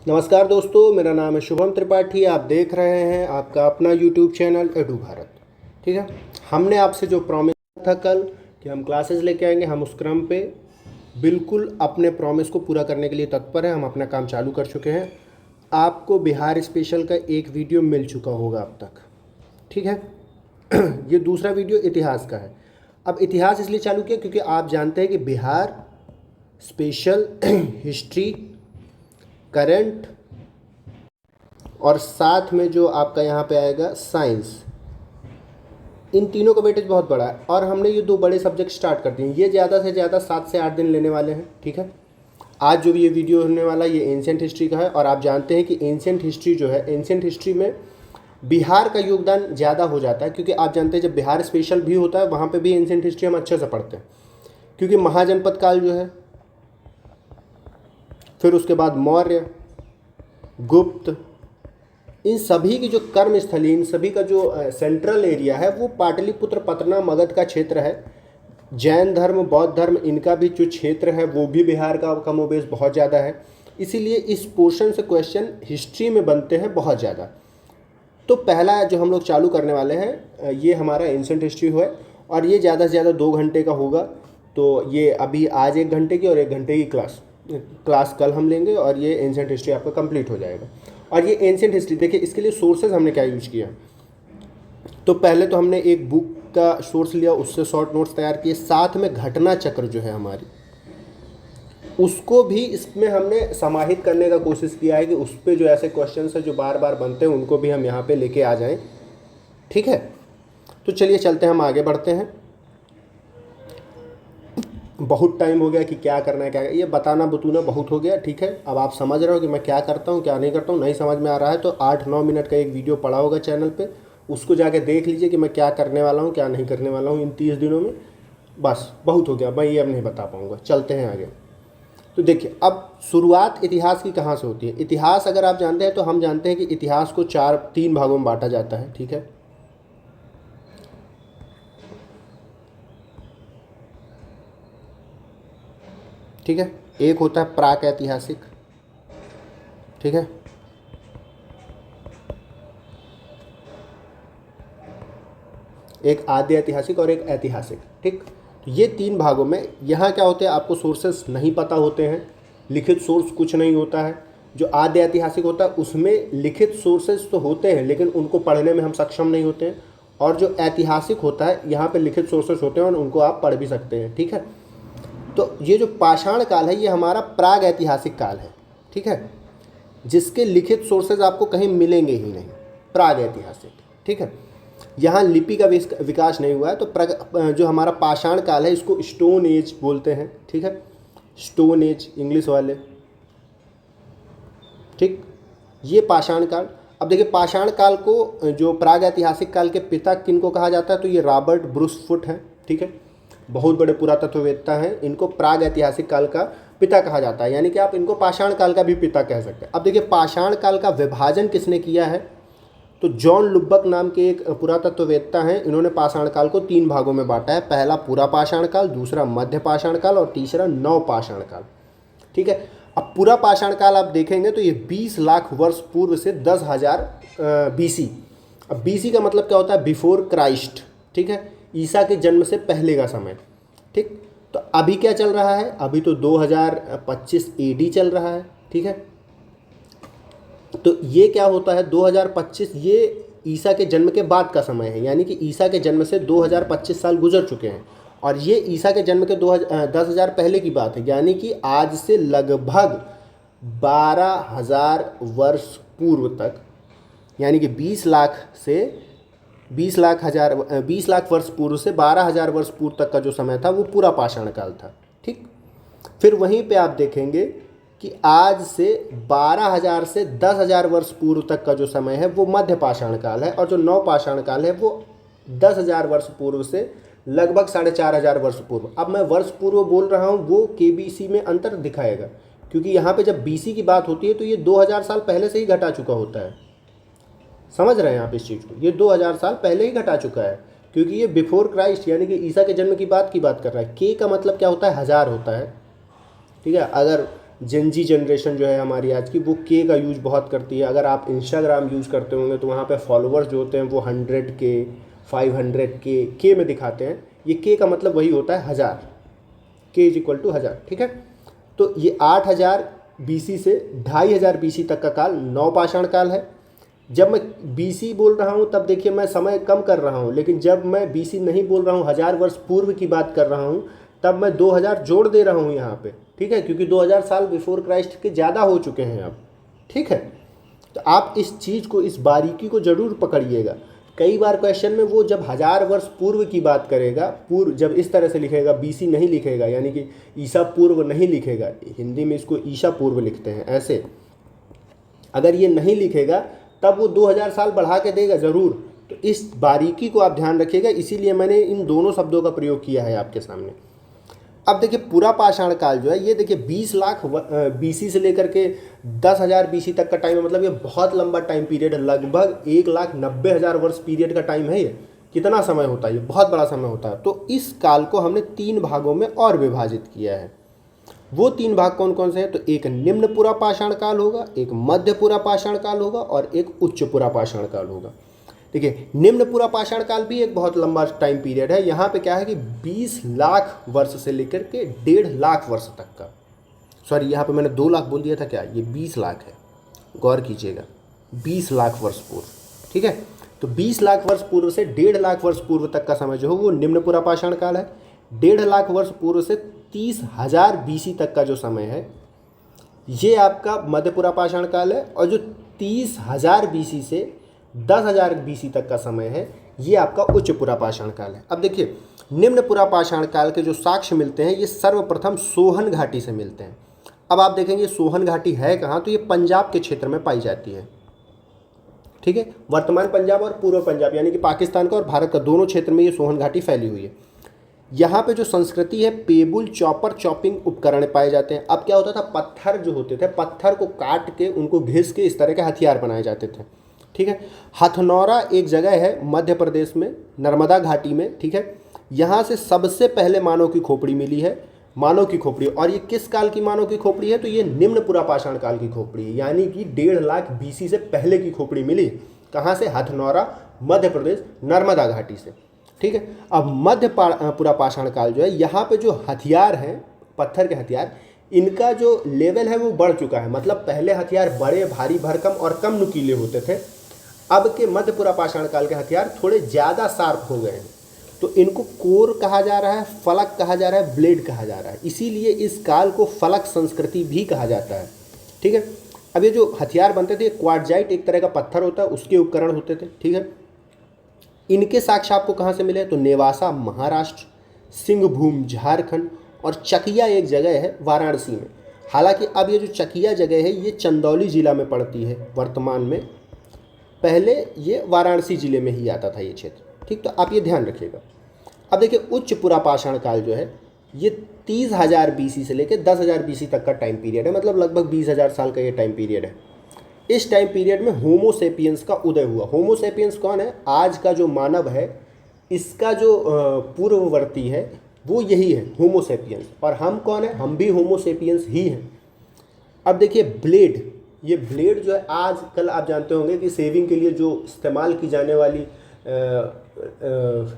नमस्कार दोस्तों, मेरा नाम है शुभम त्रिपाठी। आप देख रहे हैं आपका अपना यूट्यूब चैनल एडू भारत। ठीक है, हमने आपसे जो प्रॉमिस था कल कि हम क्लासेस लेके आएंगे, हम उस क्रम पे बिल्कुल अपने प्रॉमिस को पूरा करने के लिए तत्पर हैं। हम अपना काम चालू कर चुके हैं। आपको बिहार स्पेशल का एक वीडियो मिल चुका होगा अब तक। ठीक है ये दूसरा वीडियो इतिहास का है। अब इतिहास इसलिए चालू किया क्योंकि आप जानते हैं कि बिहार स्पेशल हिस्ट्री, करंट और साथ में जो आपका यहाँ पे आएगा साइंस, इन तीनों का वेटेज बहुत बड़ा है। और हमने ये दो बड़े सब्जेक्ट स्टार्ट कर दिए। ये ज़्यादा से ज़्यादा 7 से 8 दिन लेने वाले हैं। ठीक है, आज जो ये वीडियो होने वाला है ये एंशिएंट हिस्ट्री का है। और आप जानते हैं कि एंशिएंट हिस्ट्री जो है, एंशिएंट हिस्ट्री में बिहार का योगदान ज़्यादा हो जाता है, क्योंकि आप जानते हैं जब बिहार स्पेशल भी होता है वहाँ पर भी एंशिएंट हिस्ट्री हम अच्छे से पढ़ते हैं। क्योंकि महाजनपद काल जो है, फिर उसके बाद मौर्य, गुप्त, इन सभी की जो कर्मस्थली, इन सभी का जो सेंट्रल एरिया है वो पाटलिपुत्र, पटना, मगध का क्षेत्र है। जैन धर्म, बौद्ध धर्म, इनका भी जो क्षेत्र है वो भी बिहार का कमोबेश बहुत ज़्यादा है। इसीलिए इस पोर्शन से क्वेश्चन हिस्ट्री में बनते हैं बहुत ज़्यादा। तो पहला जो हम लोग चालू करने वाले हैं ये हमारा एंशिएंट हिस्ट्री है, और ये ज़्यादा से ज़्यादा 2 घंटे का होगा। तो ये अभी आज 1 घंटे की और 1 घंटे की क्लास कल हम लेंगे, और ये एंशिएंट हिस्ट्री आपका कंप्लीट हो जाएगा। और ये एंशिएंट हिस्ट्री देखिए, इसके लिए सोर्सेज हमने क्या यूज किया। तो पहले तो हमने एक बुक का सोर्स लिया, उससे शॉर्ट नोट्स तैयार किए। साथ में घटना चक्र जो है हमारी, उसको भी इसमें हमने समाहित करने का कोशिश किया है कि उस पर जो ऐसे क्वेश्चन है जो बार बार बनते हैं उनको भी हम यहाँ पे लेके आ जाएं। ठीक है, तो चलिए चलते हैं, हम आगे बढ़ते हैं। बहुत टाइम हो गया कि क्या करना है, क्या ये बताना बतूना बहुत हो गया। ठीक है, अब आप समझ रहे हो कि मैं क्या करता हूँ क्या नहीं करता हूँ। नहीं समझ में आ रहा है तो 8-9 मिनट का एक वीडियो पड़ा होगा चैनल पे, उसको जाके देख लीजिए कि मैं क्या करने वाला हूँ क्या नहीं करने वाला हूँ इन 30 दिनों में। बस बहुत हो गया, मैं ये अब नहीं बता पाऊँगा। चलते हैं आगे। तो देखिए, अब शुरुआत इतिहास की कहाँ से होती है। इतिहास अगर आप जानते हैं तो हम जानते हैं कि इतिहास को 3 भागों में बांटा जाता है। ठीक है, ठीक है, एक होता है प्राक ऐतिहासिक। ठीक है, एक आद्य ऐतिहासिक और एक ऐतिहासिक। ठीक, ये 3 भागों में यहाँ क्या होते हैं, आपको सोर्सेस नहीं पता होते हैं, लिखित सोर्स कुछ नहीं होता है। जो आद्य ऐतिहासिक होता है उसमें लिखित सोर्सेस तो होते हैं लेकिन उनको पढ़ने में हम सक्षम नहीं होते हैं। और जो ऐतिहासिक होता है यहाँ पे लिखित सोर्सेस होते हैं और उनको आप पढ़ भी सकते हैं। ठीक है, तो ये जो पाषाण काल है ये हमारा प्राग ऐतिहासिक काल है। ठीक है, जिसके लिखित सोर्सेज आपको कहीं मिलेंगे ही नहीं, प्राग ऐतिहासिक। ठीक है, यहाँ लिपि का विकास नहीं हुआ है। तो जो हमारा पाषाण काल है इसको स्टोन एज बोलते हैं। ठीक है, स्टोन एज इंग्लिश वाले। ठीक, ये पाषाण काल। अब देखिए, पाषाण काल को जो प्राग ऐतिहासिक काल के पिता किनको कहा जाता है, तो ये रॉबर्ट ब्रूस फुट हैं। ठीक है, बहुत बड़े पुरातत्ववेत्ता हैं, इनको प्राग ऐतिहासिक काल का पिता कहा जाता है, यानी कि आप इनको पाषाण काल का भी पिता कह सकते हैं। अब देखिए, पाषाण काल का विभाजन किसने किया है, तो जॉन लुब्बक नाम के एक पुरातत्ववेत्ता हैं, इन्होंने पाषाण काल को 3 भागों में बांटा है। पहला पूरा पाषाण काल, दूसरा मध्य पाषाण काल और तीसरा नव पाषाण काल। ठीक है, अब पूरा पाषाण काल आप देखेंगे तो ये 20 लाख वर्ष पूर्व से 10,000 BC। अब BC का मतलब क्या होता है, बिफोर क्राइस्ट। ठीक है, ईसा के जन्म से पहले का समय। ठीक, तो अभी क्या चल रहा है, अभी तो 2025 AD चल रहा है। ठीक है, तो ये क्या होता है 2025, ये ईसा के जन्म के बाद का समय है, यानी कि ईसा के जन्म से 2025 साल गुजर चुके हैं। और ये ईसा के जन्म के 10,000 पहले की बात है, यानी कि आज से लगभग 12,000 वर्ष पूर्व तक, यानी कि 20 लाख वर्ष पूर्व से 12,000 वर्ष पूर्व तक का जो समय था वो पूरा पाषाण काल था। ठीक, फिर वहीं पे आप देखेंगे कि आज से 12,000 से 10,000 वर्ष पूर्व तक का जो समय है वो मध्य पाषाण काल है, और जो नव पाषाण काल है वो 10,000 वर्ष पूर्व से लगभग 4,500 वर्ष पूर्व। अब मैं वर्ष पूर्व बोल रहा हूँ, वो KBC में अंतर दिखाएगा, क्योंकि यहाँ पे जब BC की बात होती है तो ये 2000 साल पहले से ही घटा चुका होता है। समझ रहे हैं आप इस चीज़ को, ये 2000 साल पहले ही घटा चुका है, क्योंकि ये बिफोर क्राइस्ट यानी कि ईसा के जन्म की बात कर रहा है। के का मतलब क्या होता है, 1000 होता है। ठीक है, अगर जेनजी जनरेशन जो है हमारी आज की, वो के का यूज बहुत करती है। अगर आप इंस्टाग्राम यूज़ करते होंगे तो वहाँ पे फॉलोअर्स जो होते हैं वो 100K 500K के में दिखाते हैं। ये के का मतलब वही होता है 1000, के इज इक्वल टू 1000, ठीक है। तो ये 8000 BC से 2500 BC तक का काल नवपाषाण काल है। जब मैं BC बोल रहा हूँ तब देखिए मैं समय कम कर रहा हूँ, लेकिन जब मैं BC नहीं बोल रहा हूँ, 1000 वर्ष पूर्व की बात कर रहा हूँ, तब मैं 2000 जोड़ दे रहा हूँ यहाँ पे, ठीक है, क्योंकि 2000 साल बिफोर क्राइस्ट के ज़्यादा हो चुके हैं अब, ठीक है। तो आप इस चीज़ को, इस बारीकी को ज़रूर पकड़िएगा। कई बार क्वेश्चन में वो जब 1000 वर्ष पूर्व की बात करेगा, पूर्व जब इस तरह से लिखेगा, BC नहीं लिखेगा, यानी कि ईसा पूर्व नहीं लिखेगा, हिंदी में इसको ईसा पूर्व लिखते हैं ऐसे, अगर ये नहीं लिखेगा तब वो 2000 साल बढ़ा के देगा ज़रूर। तो इस बारीकी को आप ध्यान रखिएगा, इसीलिए मैंने इन दोनों शब्दों का प्रयोग किया है आपके सामने। अब देखिए पूरा पाषाण काल जो है, ये देखिए 20 लाख BC से लेकर के 10,000 BC तक का टाइम है, मतलब ये बहुत लंबा टाइम पीरियड है, लगभग 1,90,000 वर्ष पीरियड का टाइम है। ये कितना समय होता है, ये बहुत बड़ा समय होता है। तो इस काल को हमने 3 भागों में और विभाजित किया है। वो 3 भाग कौन कौन से हैं? तो एक निम्न पुरा पाषाण काल होगा, एक मध्य पुरा पाषाण काल होगा और एक उच्च पुरा पाषाण काल होगा। देखिए निम्न पुरा पाषाण काल भी एक बहुत लंबा टाइम पीरियड है। यहाँ पे क्या है कि 20 लाख वर्ष से लेकर के 1.5 लाख वर्ष तक का, सॉरी यहाँ पे मैंने 2 लाख बोल दिया था क्या, ये 20 लाख है, गौर कीजिएगा, 20 लाख वर्ष पूर्व, ठीक है। तो 20 लाख वर्ष पूर्व से 1.5 लाख वर्ष पूर्व तक का समय जो है वो निम्न पुरा पाषाण काल है। 1.5 लाख वर्ष पूर्व से 30,000 BC तक का जो समय है ये आपका मध्य पुरा पाषाण काल है, और जो 30,000 BC से 10,000 BC तक का समय है ये आपका उच्च पुरा पाषाण काल है। अब देखिए निम्न पुरा पाषाण काल के जो साक्ष्य मिलते हैं ये सर्वप्रथम सोहन घाटी से मिलते हैं। अब आप देखेंगे सोहन घाटी है कहाँ, तो ये पंजाब के क्षेत्र में पाई जाती है, ठीक है। वर्तमान पंजाब और पूर्व पंजाब यानी कि पाकिस्तान का और भारत का दोनों क्षेत्र में ये सोहन घाटी फैली हुई है। यहाँ पे जो संस्कृति है, पेबुल चॉपर चॉपिंग उपकरण पाए जाते हैं। अब क्या होता था, पत्थर जो होते थे, पत्थर को काट के उनको घिस के इस तरह के हथियार बनाए जाते थे, ठीक है। हथनौरा एक जगह है मध्य प्रदेश में, नर्मदा घाटी में, ठीक है। यहाँ से सबसे पहले मानव की खोपड़ी मिली है, मानव की खोपड़ी। और ये किस काल की मानव की खोपड़ी है, तो ये निम्न पुरा पाषाण काल की खोपड़ी है, यानी कि 1.5 लाख BC से पहले की खोपड़ी मिली। कहाँ से? हथनौरा, मध्य प्रदेश, नर्मदा घाटी से, ठीक है। अब मध्य पुरा पाषाण काल जो है, यहाँ पे जो हथियार हैं, पत्थर के हथियार, इनका जो लेवल है वो बढ़ चुका है। मतलब पहले हथियार बड़े, भारी भरकम और कम नुकीले होते थे, अब के मध्य पुरा पाषाण काल के हथियार थोड़े ज़्यादा शार्प हो गए हैं। तो इनको कोर कहा जा रहा है, फलक कहा जा रहा है, ब्लेड कहा जा रहा है, इसीलिए इस काल को फलक संस्कृति भी कहा जाता है, ठीक है। अब ये जो हथियार बनते थे, क्वार्टजाइट एक तरह का पत्थर होता है, उसके उपकरण होते थे, ठीक है। इनके साक्ष्य आपको कहाँ से मिले? तो नेवासा महाराष्ट्र, सिंहभूम झारखंड और चकिया एक जगह है वाराणसी में। हालांकि अब ये जो चकिया जगह है ये चंदौली जिला में पड़ती है वर्तमान में, पहले ये वाराणसी जिले में ही आता था ये क्षेत्र, ठीक। तो आप ये ध्यान रखिएगा। अब देखिए उच्च पुरा पाषाण काल जो है ये 30,000 BC से लेकर 10,000 BC तक का टाइम पीरियड है, मतलब लगभग 20,000 साल का ये टाइम पीरियड है। इस टाइम पीरियड में होमोसेपियंस का उदय हुआ। होमोसेपियंस कौन है? आज का जो मानव है इसका जो पूर्ववर्ती है वो यही है, होमोसेपियंस। और हम कौन है? हम भी होमोसेपियंस ही हैं। अब देखिए ब्लेड, ये ब्लेड जो है आजकल आप जानते होंगे कि सेविंग के लिए जो इस्तेमाल की जाने वाली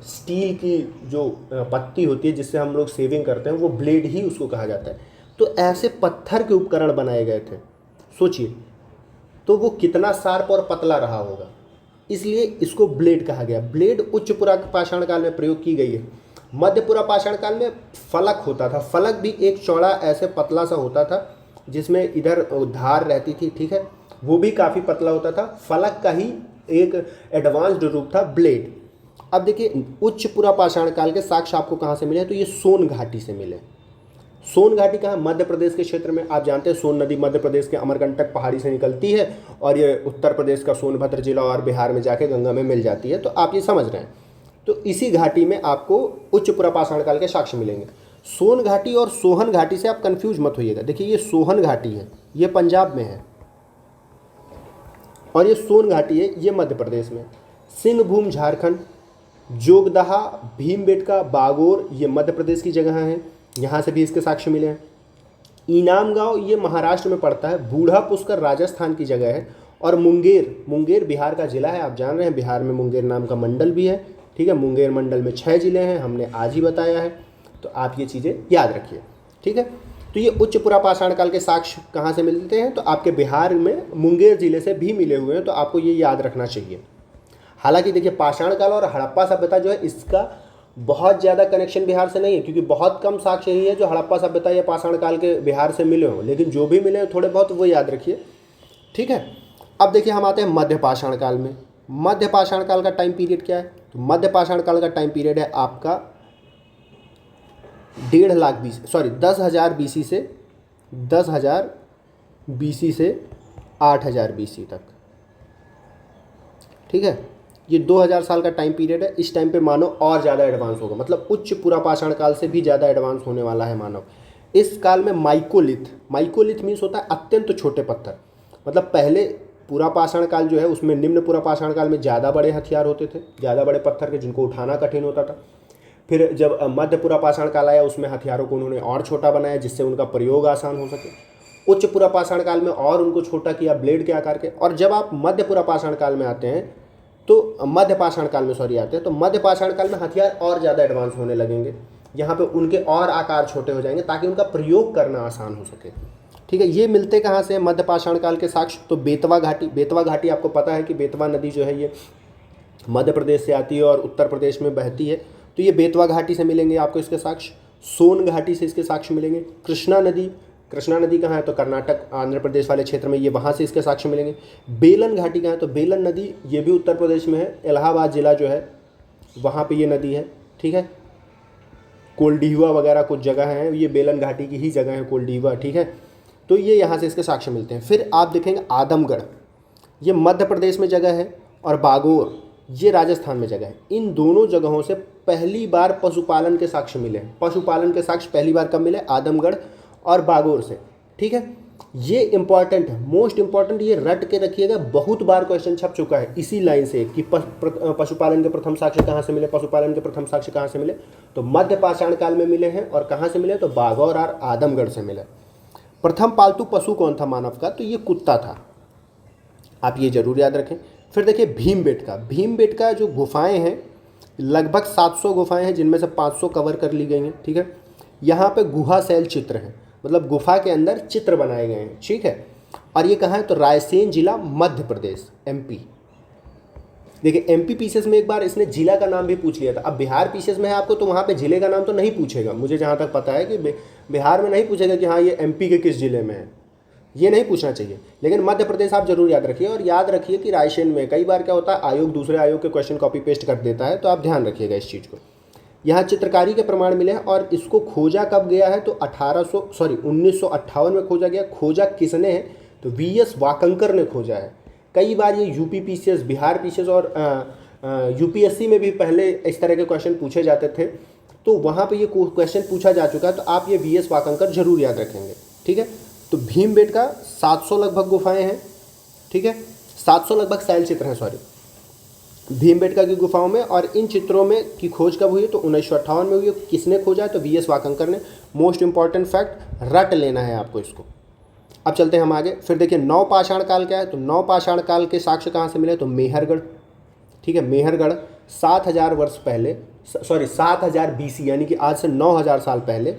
स्टील की जो पत्ती होती है जिससे हम लोग सेविंग करते हैं, वो ब्लेड ही उसको कहा जाता है। तो ऐसे पत्थर के उपकरण बनाए गए थे, सोचिए तो वो कितना शार्प और पतला रहा होगा, इसलिए इसको ब्लेड कहा गया। ब्लेड उच्च पुरा पाषाण काल में प्रयोग की गई है। मध्य पुरा पाषाण काल में फलक होता था। फलक भी एक चौड़ा ऐसे पतला सा होता था जिसमें इधर धार रहती थी, ठीक है, वो भी काफ़ी पतला होता था। फलक का ही एक एडवांस्ड रूप था ब्लेड। अब देखिए उच्च पुरा पाषाण काल के साक्ष्य आपको कहाँ से मिले? तो ये सोन घाटी से मिले। सोन घाटी कहाँ? मध्य प्रदेश के क्षेत्र में। आप जानते हैं सोन नदी मध्य प्रदेश के अमरकंटक पहाड़ी से निकलती है और ये उत्तर प्रदेश का सोनभद्र जिला और बिहार में जाके गंगा में मिल जाती है। तो आप ये समझ रहे हैं, तो इसी घाटी में आपको उच्च पुरा पाषाण काल के साक्ष्य मिलेंगे। सोन घाटी और सोहन घाटी से आप कंफ्यूज मत होइएगा। देखिए ये सोहन घाटी है, ये पंजाब में है, और ये सोन घाटी है, ये मध्य प्रदेश में। सिंहभूम झारखंड, जोगदहा, भीमबेटका, बागोर ये मध्य प्रदेश की जगह हैं, यहाँ से भी इसके साक्ष्य मिले हैं। इनाम गांव ये महाराष्ट्र में पड़ता है, बूढ़ा पुष्कर राजस्थान की जगह है, और मुंगेर बिहार का जिला है। आप जान रहे हैं बिहार में मुंगेर नाम का मंडल भी है, ठीक है। मुंगेर मंडल में 6 जिले हैं, हमने आज ही बताया है, तो आप ये चीज़ें याद रखिए, ठीक है। तो ये उच्च पुरापाषाण काल के साक्ष्य कहाँ से मिलते हैं, तो आपके बिहार में मुंगेर जिले से भी मिले हुए हैं, तो आपको ये याद रखना चाहिए। हालांकि देखिए पाषाण काल और हड़प्पा सभ्यता जो है इसका बहुत ज़्यादा कनेक्शन बिहार से नहीं है, क्योंकि बहुत कम साक्ष्य ही है जो हड़प्पा सभ्यता या पाषाण काल के बिहार से मिले हों, लेकिन जो भी मिले थोड़े बहुत वो याद रखिए, ठीक है। अब देखिए हम आते हैं मध्य पाषाण काल में। मध्य पाषाण काल का टाइम पीरियड क्या है, तो मध्य पाषाण काल का टाइम पीरियड है आपका 10,000 BC से 8,000 BC तक, ठीक है। ये 2000 साल का टाइम पीरियड है। इस टाइम पे मानव और ज़्यादा एडवांस होगा, मतलब उच्च पुरापाषाण काल से भी ज़्यादा एडवांस होने वाला है मानव। इस काल में माइकोलिथ मीन्स होता है अत्यंत छोटे पत्थर, मतलब पहले पुरापाषाण काल जो है उसमें निम्न पुरापाषाण काल में ज़्यादा बड़े हथियार होते थे, ज़्यादा बड़े पत्थर के जिनको उठाना कठिन होता था। फिर जब मध्य पुरापाषाण काल आया उसमें हथियारों को उन्होंने और छोटा बनाया जिससे उनका प्रयोग आसान हो सके। उच्च पुरापाषाण काल में और उनको छोटा किया ब्लेड के आकार के। और जब आप मध्य पुरापाषाण काल में आते हैं तो मध्य पाषाण काल में तो मध्य पाषाण काल में हथियार और ज़्यादा एडवांस होने लगेंगे, यहाँ पे उनके और आकार छोटे हो जाएंगे ताकि उनका प्रयोग करना आसान हो सके, ठीक है। ये मिलते कहाँ से हैं मध्य पाषाण काल के साक्ष्य, तो बेतवा घाटी आपको पता है कि बेतवा नदी जो है ये मध्य प्रदेश से आती है और उत्तर प्रदेश में बहती है, तो ये बेतवा घाटी से मिलेंगे आपको इसके साक्ष्य। सोन घाटी से इसके साक्ष्य मिलेंगे। कृष्णा नदी कहाँ है, तो कर्नाटक आंध्र प्रदेश वाले क्षेत्र में, ये वहाँ से इसके साक्ष्य मिलेंगे। बेलन घाटी कहाँ है, तो बेलन नदी ये भी उत्तर प्रदेश में है, इलाहाबाद जिला जो है वहाँ पे ये नदी है, ठीक है। कोल्डीहुआ वगैरह कुछ जगह हैं, ये बेलन घाटी की ही जगह है कोल्डीहुआ, ठीक है। तो ये यहाँ से इसके साक्ष्य मिलते हैं। फिर आप देखेंगे आदमगढ़, ये मध्य प्रदेश में जगह है, और बागोर ये राजस्थान में जगह है। इन दोनों जगहों से पहली बार पशुपालन के साक्ष्य मिले हैं। पशुपालन के साक्ष्य पहली बार कब मिले, आदमगढ़ और बागोर से, ठीक है। ये इंपॉर्टेंट है, मोस्ट इंपॉर्टेंट, ये रट के रखिएगा, बहुत बार क्वेश्चन छप चुका है इसी लाइन से कि पशुपालन के प्रथम साक्ष्य कहाँ से मिले, पशुपालन के प्रथम साक्ष्य कहाँ से मिले, तो मध्य पाषाण काल में मिले हैं। और कहाँ से मिले, तो बागौर और आदमगढ़ से मिले। प्रथम पालतू पशु कौन था मानव का, तो ये कुत्ता था, आप ये जरूर याद रखें। फिर देखिए भीमबेटका जो गुफाएं हैं, लगभग 700 गुफाएं हैं जिनमें से 500 कवर कर ली गई हैं, ठीक है। यहाँ पे गुहा शैल चित्र हैं, मतलब गुफा के अंदर चित्र बनाए गए हैं, ठीक है। और ये कहाँ है, तो रायसेन जिला मध्य प्रदेश MP। देखिए MP पीसेस में एक बार इसने जिला का नाम भी पूछ लिया था। अब बिहार पीसेस में है आपको, तो वहाँ पे जिले का नाम तो नहीं पूछेगा, मुझे जहाँ तक पता है कि बिहार में नहीं पूछेगा कि हाँ ये MP के किस जिले में है, ये नहीं पूछना चाहिए। लेकिन मध्य प्रदेश आप जरूर याद रखिए। और याद रखिए कि रायसेन में कई बार क्या होता है, आयोग दूसरे आयोग के क्वेश्चन कॉपी पेस्ट कर देता है, तो आप ध्यान रखिएगा इस चीज़ को। यहाँ चित्रकारी के प्रमाण मिले हैं, और इसको खोजा कब गया है, तो 1958 में खोजा गया। खोजा किसने है, तो VS वाकंकर ने खोजा है। कई बार ये UP PCS, बिहार PCS और UPSC में भी पहले इस तरह के क्वेश्चन पूछे जाते थे, तो वहाँ पे ये क्वेश्चन पूछा जा चुका है, तो आप ये VS वाकंकर जरूर याद रखेंगे, ठीक है। तो भीमबेटका 700 लगभग गुफाएं हैं, ठीक है, 700 लगभग शैल चित्र हैं, भीमबेटका की गुफाओं में। और इन चित्रों में की खोज कब हुई, तो 1958 में हुई है। किसने खोजा है, तो VS वाकंकर ने। मोस्ट इंपॉर्टेंट फैक्ट, रट लेना है आपको इसको। अब चलते हैं हम आगे। फिर देखिए नवपाषाण काल क्या है, तो नवपाषाण काल के साक्ष्य कहाँ से मिले, तो मेहरगढ़, ठीक है। मेहरगढ़ 7000 वर्ष पहले, 7000 BC यानी कि आज से 9000 साल पहले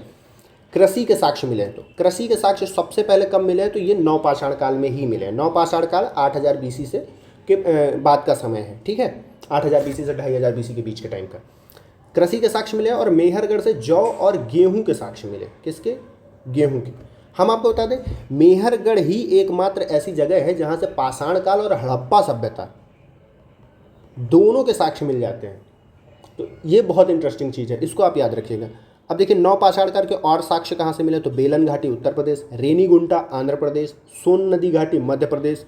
कृषि के साक्ष्य मिले हैं। तो कृषि के साक्ष्य सबसे पहले कब मिले हैं, तो ये नवपाषाण काल में ही मिले हैं। नवपाषाण काल 8000 BC से के बाद का समय है, ठीक है। 8000 BC से 2500 BC के बीच के टाइम का कृषि के साक्ष्य मिले। और मेहरगढ़ से जौ और गेहूं के साक्ष्य मिले। किसके, गेहूं के। हम आपको बता दें मेहरगढ़ ही एकमात्र ऐसी जगह है जहां से पाषाण काल और हड़प्पा सभ्यता दोनों के साक्ष्य मिल जाते हैं। तो ये बहुत इंटरेस्टिंग चीज़ है, इसको आप याद रखिएगा। अब देखिए नवपाषाण काल के और साक्ष्य कहाँ से मिले, तो बेलन घाटी उत्तर प्रदेश, रेनीगुंटा आंध्र प्रदेश, सोन नदी घाटी मध्य प्रदेश।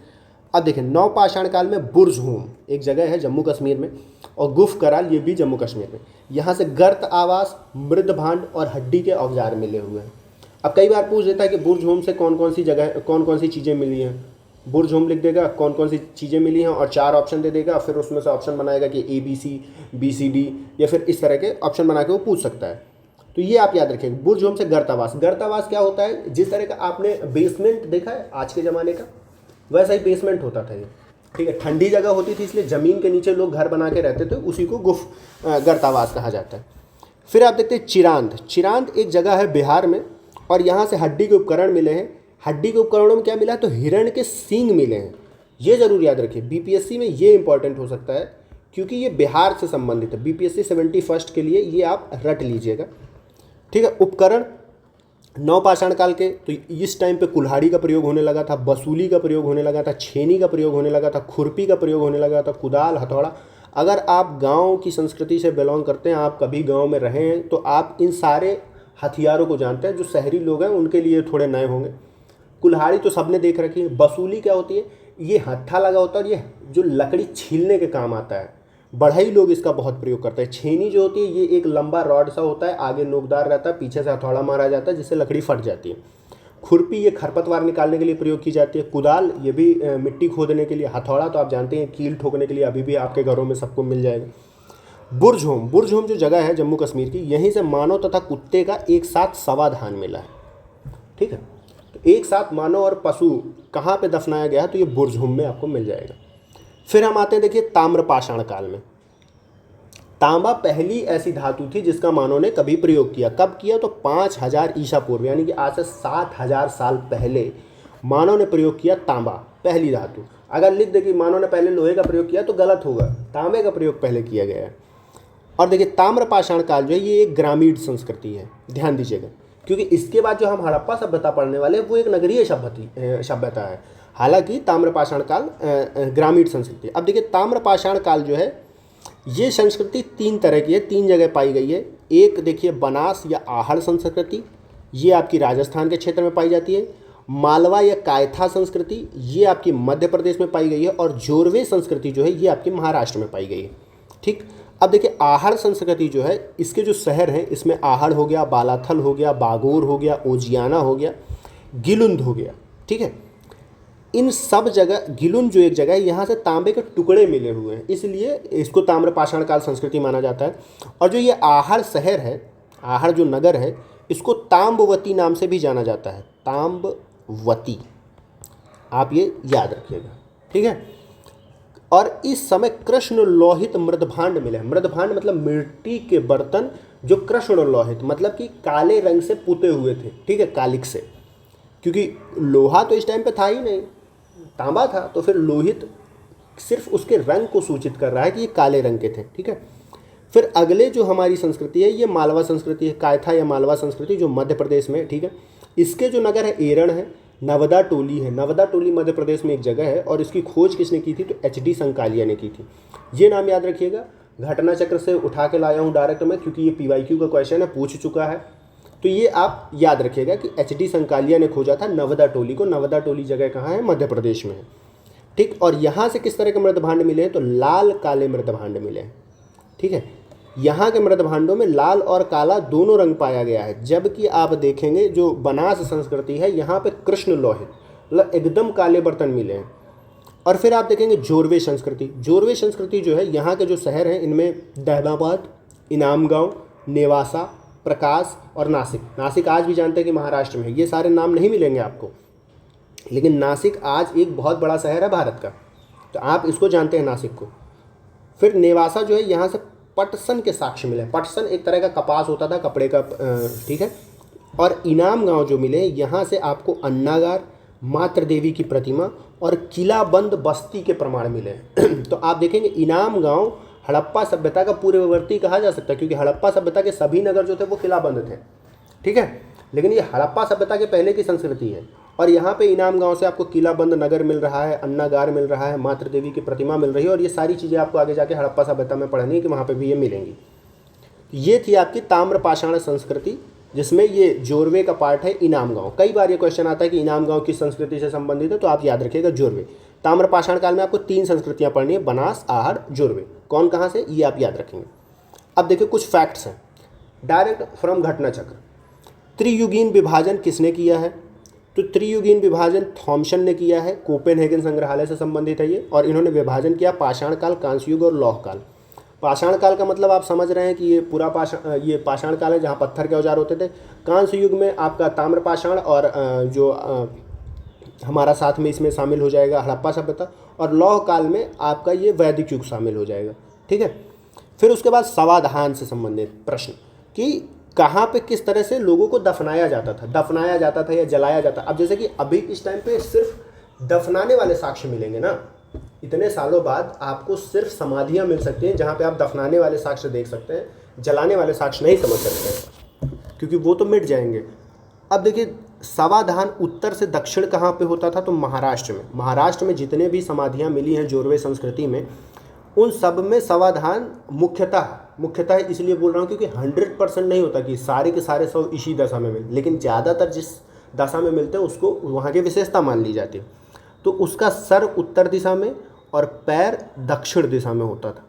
अब देखिए नवपाषाण काल में बुर्जहोम एक जगह है जम्मू कश्मीर में, और गुफ कराल ये भी जम्मू कश्मीर में। यहाँ से गर्त आवास, मृद भांड और हड्डी के औजार मिले हुए हैं। अब कई बार पूछ देता है कि बुर्जहोम से कौन कौन सी जगह, कौन कौन सी चीज़ें मिली हैं। बुर्जहोम लिख देगा कौन कौन सी चीज़ें मिली हैं और 4 ऑप्शन दे देगा, फिर उसमें से ऑप्शन बनाएगा कि ABC, BCD या फिर इस तरह के ऑप्शन बना के वो पूछ सकता है। तो ये आप याद रखिएगा। बुर्ज होम से गर्तावास। गर्तावास क्या होता है, जिस तरह का आपने बेसमेंट देखा है आज के ज़माने का, वैसा ही बेसमेंट होता था ये, ठीक है। ठंडी जगह होती थी इसलिए ज़मीन के नीचे लोग घर बना के रहते थे, उसी को गर्तावास कहा जाता है। फिर आप देखते हैं चिरांद। चिरांद एक जगह है बिहार में, और यहाँ से हड्डी के उपकरण मिले हैं। हड्डी के उपकरणों में क्या मिला है, तो हिरण के सींग मिले हैं। ये जरूर याद रखिए, बीपीएससी में ये इंपॉर्टेंट हो सकता है क्योंकि ये बिहार से संबंधित है। बीपीएससी 71 के लिए ये आप रट लीजिएगा, ठीक है। उपकरण नवपाषाण काल के, तो इस टाइम पे कुल्हाड़ी का प्रयोग होने लगा था, बसूली का प्रयोग होने लगा था, छेनी का प्रयोग होने लगा था, खुरपी का प्रयोग होने लगा था, कुदाल, हथौड़ा। अगर आप गांव की संस्कृति से बिलोंग करते हैं, आप कभी गांव में रहे हैं, तो आप इन सारे हथियारों को जानते हैं। जो शहरी लोग हैं उनके लिए थोड़े नए होंगे। कुल्हाड़ी तो सबने देख रखी है। बसूली क्या होती है, ये हत्था लगा होता है और ये जो लकड़ी छीलने के काम आता है। बढ़ई लोग इसका बहुत प्रयोग करते हैं। छेनी जो होती है, ये एक लंबा रॉड सा होता है, आगे नोकदार रहता है, पीछे से हथौड़ा मारा जाता है जिससे लकड़ी फट जाती है। खुरपी ये खरपतवार निकालने के लिए प्रयोग की जाती है। कुदाल ये भी मिट्टी खोदने के लिए। हथौड़ा तो आप जानते हैं कील ठोकने के लिए, अभी भी आपके घरों में सबको मिल जाएगा। बुर्ज होम। बुर्ज होम जो जगह है जम्मू कश्मीर की, यहीं से मानव तथा कुत्ते का एक साथ समाधान मिला है, ठीक है। तो एक साथ मानव और पशु कहाँ पे दफनाया गया है, तो ये बुर्ज होम में आपको मिल जाएगा। फिर हम आते हैं देखिए ताम्रपाषाण काल में। तांबा पहली ऐसी धातु थी जिसका मानव ने कभी प्रयोग किया। कब किया, तो 5000 ईसा पूर्व, यानी कि आज से 7000 साल पहले मानव ने प्रयोग किया तांबा, पहली धातु। अगर लिख दे कि मानव ने पहले लोहे का प्रयोग किया तो गलत होगा, तांबे का प्रयोग पहले किया गया है। और देखिए ताम्रपाषाण काल जो है ये एक ग्रामीण संस्कृति है, ध्यान दीजिएगा, क्योंकि इसके बाद जो हम हड़प्पा सभ्यता पढ़ने वाले हैं वो एक नगरीय सभ्यता है। हालांकि ताम्रपाषाण काल ग्रामीण संस्कृति। अब देखिए ताम्रपाषाण काल जो है ये संस्कृति 3 तरह की है, 3 जगह पाई गई है। एक देखिए बनास या आहड़ संस्कृति, ये आपकी राजस्थान के क्षेत्र में पाई जाती है। मालवा या कायथा संस्कृति ये आपकी मध्य प्रदेश में पाई गई है। और जोरवे संस्कृति जो है ये आपकी महाराष्ट्र में पाई गई है, ठीक। अब देखिए आहड़ संस्कृति जो है, इसके जो शहर हैं इसमें आहड़ हो गया, बालाथल हो गया, बागोर हो गया, ओजियाना हो गया, गिलुंद हो गया, ठीक है। इन सब जगह, गिलुंद जो एक जगह है, यहाँ से तांबे के टुकड़े मिले हुए हैं, इसलिए इसको ताम्रपाषाण काल संस्कृति माना जाता है। और जो ये आहड़ शहर है, आहड़ जो नगर है, इसको ताम्बवती नाम से भी जाना जाता है, ताम्बवती, आप ये याद रखिएगा, ठीक है। और इस समय कृष्ण लोहित मृदभांड मिले हैं। मृदभांड मतलब मिट्टी के बर्तन जो कृष्ण लोहित मतलब कि काले रंग से पुते हुए थे, ठीक है, कालिक से, क्योंकि लोहा तो इस टाइम पे था ही नहीं, तांबा था, तो फिर लोहित सिर्फ उसके रंग को सूचित कर रहा है कि ये काले रंग के थे, ठीक है। फिर अगले जो हमारी संस्कृति है ये मालवा संस्कृति है, कायथा या मालवा संस्कृति जो मध्य प्रदेश में, ठीक है। इसके जो नगर है एरण है, नवदा टोली है। नवदा टोली मध्य प्रदेश में एक जगह है और इसकी खोज किसने की थी, तो एचडी संकालिया ने की थी। ये नाम याद रखिएगा। घटना चक्र से उठा के लाया हूँ डायरेक्ट मैं, क्योंकि ये पीवाईक्यू का क्वेश्चन है, पूछ चुका है, तो ये आप याद रखिएगा कि एचडी संकालिया ने खोजा था नवदा टोली को। नवदा टोली जगह कहाँ है, मध्य प्रदेश में है, ठीक। और यहाँ से किस तरह के मृदभांड मिले हैं, तो लाल काले मृदभांड मिले हैं, ठीक है। यहाँ के मृदभांडों में लाल और काला दोनों रंग पाया गया है, जबकि आप देखेंगे जो बनास संस्कृति है यहाँ पे कृष्ण लोहित मतलब एकदम काले बर्तन मिले हैं। और फिर आप देखेंगे जोरवे संस्कृति। जोरवे संस्कृति जो है, यहाँ के जो शहर हैं इनमें दहलाबाद, इनामगांव, नेवासा, प्रकाश और नासिक। नासिक आज भी जानते हैं कि महाराष्ट्र में है। ये सारे नाम नहीं मिलेंगे आपको, लेकिन नासिक आज एक बहुत बड़ा शहर है भारत का, तो आप इसको जानते हैं नासिक को। फिर नेवासा जो है, यहाँ से पटसन के साक्ष्य मिले। पटसन एक तरह का कपास होता था, कपड़े का, ठीक है। और इनाम गांव जो मिले, यहाँ से आपको अन्नागार, मातृ देवी की प्रतिमा और किलाबंद बस्ती के प्रमाण मिले। तो आप देखेंगे इनाम गांव हड़प्पा सभ्यता का पूर्ववर्ती कहा जा सकता है, क्योंकि हड़प्पा सभ्यता के सभी नगर जो थे वो किलाबंद थे, ठीक है। लेकिन ये हड़प्पा सभ्यता के पहले की संस्कृति है। और यहाँ पे इनाम गांव से आपको किलाबंद नगर मिल रहा है, अन्नागार मिल रहा है, मातृ देवी की प्रतिमा मिल रही है। और ये सारी चीज़ें आपको आगे जाके हड़प्पा सभ्यता में पढ़नी है कि वहाँ पे भी ये मिलेंगी। ये थी आपकी ताम्रपाषाण संस्कृति, जिसमें ये जोरवे का पार्ट है इनाम गांव। कई बार ये क्वेश्चन आता है कि इनाम गांव किस संस्कृति से संबंधित है, तो आप याद रखिएगा जोरवे। ताम्रपाषाण काल में आपको 3 संस्कृतियाँ पढ़नी है, बनास, आहड़, जोरवे। कौन कहाँ से, ये आप याद रखेंगे। अब देखिए कुछ फैक्ट्स हैं डायरेक्ट फ्रॉम घटना चक्र। त्रियुगीन विभाजन किसने किया है, तो त्रियुगीन विभाजन थॉमसन ने किया है, कोपेनहेगन संग्रहालय से संबंधित है ये। और इन्होंने विभाजन किया पाषाण काल, कांस्य युग और लौह काल। पाषाण काल का मतलब आप समझ रहे हैं कि ये पाषाण काल है जहाँ पत्थर के औजार होते थे। कांस्य युग में आपका ताम्र पाषाण और हमारा साथ में इसमें शामिल हो जाएगा हड़प्पा सभ्यता, और लौह काल में आपका ये वैदिक युग शामिल हो जाएगा। ठीक है। फिर उसके बाद समाधान से संबंधित प्रश्न कि कहाँ पे किस तरह से लोगों को दफनाया जाता था या जलाया जाता। अब जैसे कि अभी इस टाइम पे सिर्फ दफनाने वाले साक्ष्य मिलेंगे ना, इतने सालों बाद आपको सिर्फ समाधियाँ मिल सकती हैं जहाँ पे आप दफनाने वाले साक्ष्य देख सकते हैं, जलाने वाले साक्ष्य नहीं समझ सकते हैं क्योंकि वो तो मिट जाएंगे। अब देखिए समाधान उत्तर से दक्षिण कहाँ पे होता था, तो महाराष्ट्र में जितने भी समाधियाँ मिली हैं जोरवे संस्कृति में, उन सब में समाधान मुख्यतः इसलिए बोल रहा हूँ क्योंकि 100% नहीं होता कि सारे के सारे सब इसी दशा में मिले, लेकिन ज़्यादातर जिस दशा में मिलते हैं उसको वहाँ की विशेषता मान ली जाती है। तो उसका सर उत्तर दिशा में और पैर दक्षिण दिशा में होता था,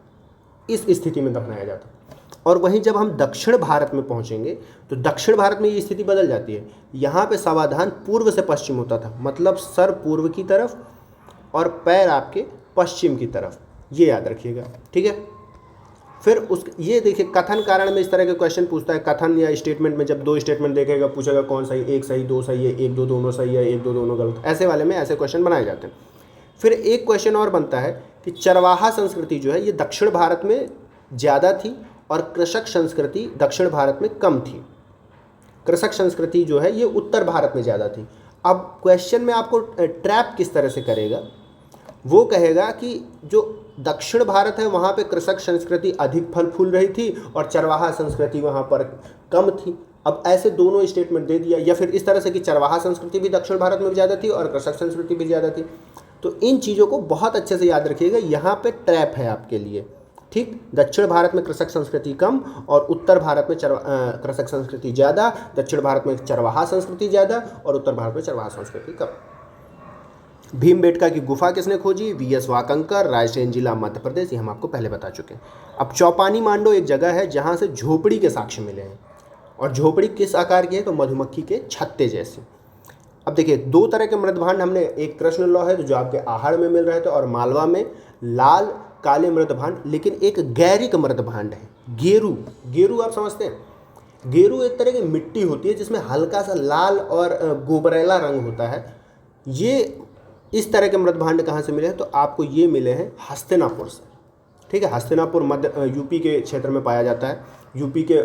इस स्थिति में दफनाया जाता। और वहीं जब हम दक्षिण भारत में पहुँचेंगे तो दक्षिण भारत में ये स्थिति बदल जाती है। यहाँ पे समाधान पूर्व से पश्चिम होता था, मतलब सर पूर्व की तरफ और पैर आपके पश्चिम की तरफ, ये याद रखिएगा। ठीक है। फिर ये देखिए कथन कारण में इस तरह के क्वेश्चन पूछता है। कथन या स्टेटमेंट में जब दो स्टेटमेंट देखेगा, पूछेगा कौन सही, एक सही, दो सही है, एक दो दोनों सही है, एक दो दोनों गलत, ऐसे वाले में ऐसे क्वेश्चन बनाए जाते हैं। फिर एक क्वेश्चन और बनता है कि चरवाहा संस्कृति जो है ये दक्षिण भारत में ज़्यादा थी और कृषक संस्कृति दक्षिण भारत में कम थी। कृषक संस्कृति जो है ये उत्तर भारत में ज़्यादा थी। अब क्वेश्चन में आपको ट्रैप किस तरह से करेगा, वो कहेगा कि जो दक्षिण भारत है वहाँ पे कृषक संस्कृति अधिक फल फूल रही थी और चरवाहा संस्कृति वहाँ पर कम थी। अब ऐसे दोनों स्टेटमेंट दे दिया, या फिर इस तरह से कि चरवाहा संस्कृति भी दक्षिण भारत में ज़्यादा थी और कृषक संस्कृति भी ज़्यादा थी। तो इन चीज़ों को बहुत अच्छे से याद रखिएगा, यहाँ पे ट्रैप है आपके लिए। ठीक, दक्षिण भारत में कृषक संस्कृति कम और उत्तर भारत में कृषक संस्कृति ज़्यादा, दक्षिण भारत में चरवाहा संस्कृति ज़्यादा और उत्तर भारत में चरवाहा संस्कृति कम। भीमबेटका की गुफा किसने खोजी, वी.एस. वाकंकर, रायसेन जिला मध्य प्रदेश, ये हम आपको पहले बता चुके हैं। अब चौपानी मांडो एक जगह है जहाँ से झोपड़ी के साक्ष्य मिले हैं, और झोपड़ी किस आकार की है, तो मधुमक्खी के छत्ते जैसे। अब देखिए दो तरह के मृदभांड हमने, एक कृष्ण लौह है जो आपके आहड़ में मिल रहे थे, और मालवा में लाल काले मृदभांड, लेकिन एक गैरिक मृदभांड है गेरू आप समझते हैं। गेरू एक तरह की मिट्टी होती है जिसमें हल्का सा लाल और गोबरेला रंग होता है। ये इस तरह के मृदभांड कहाँ से मिले हैं, तो आपको ये मिले हैं हस्तिनापुर से। ठीक है, हस्तिनापुर मध्य यूपी के क्षेत्र में पाया जाता है। यूपी के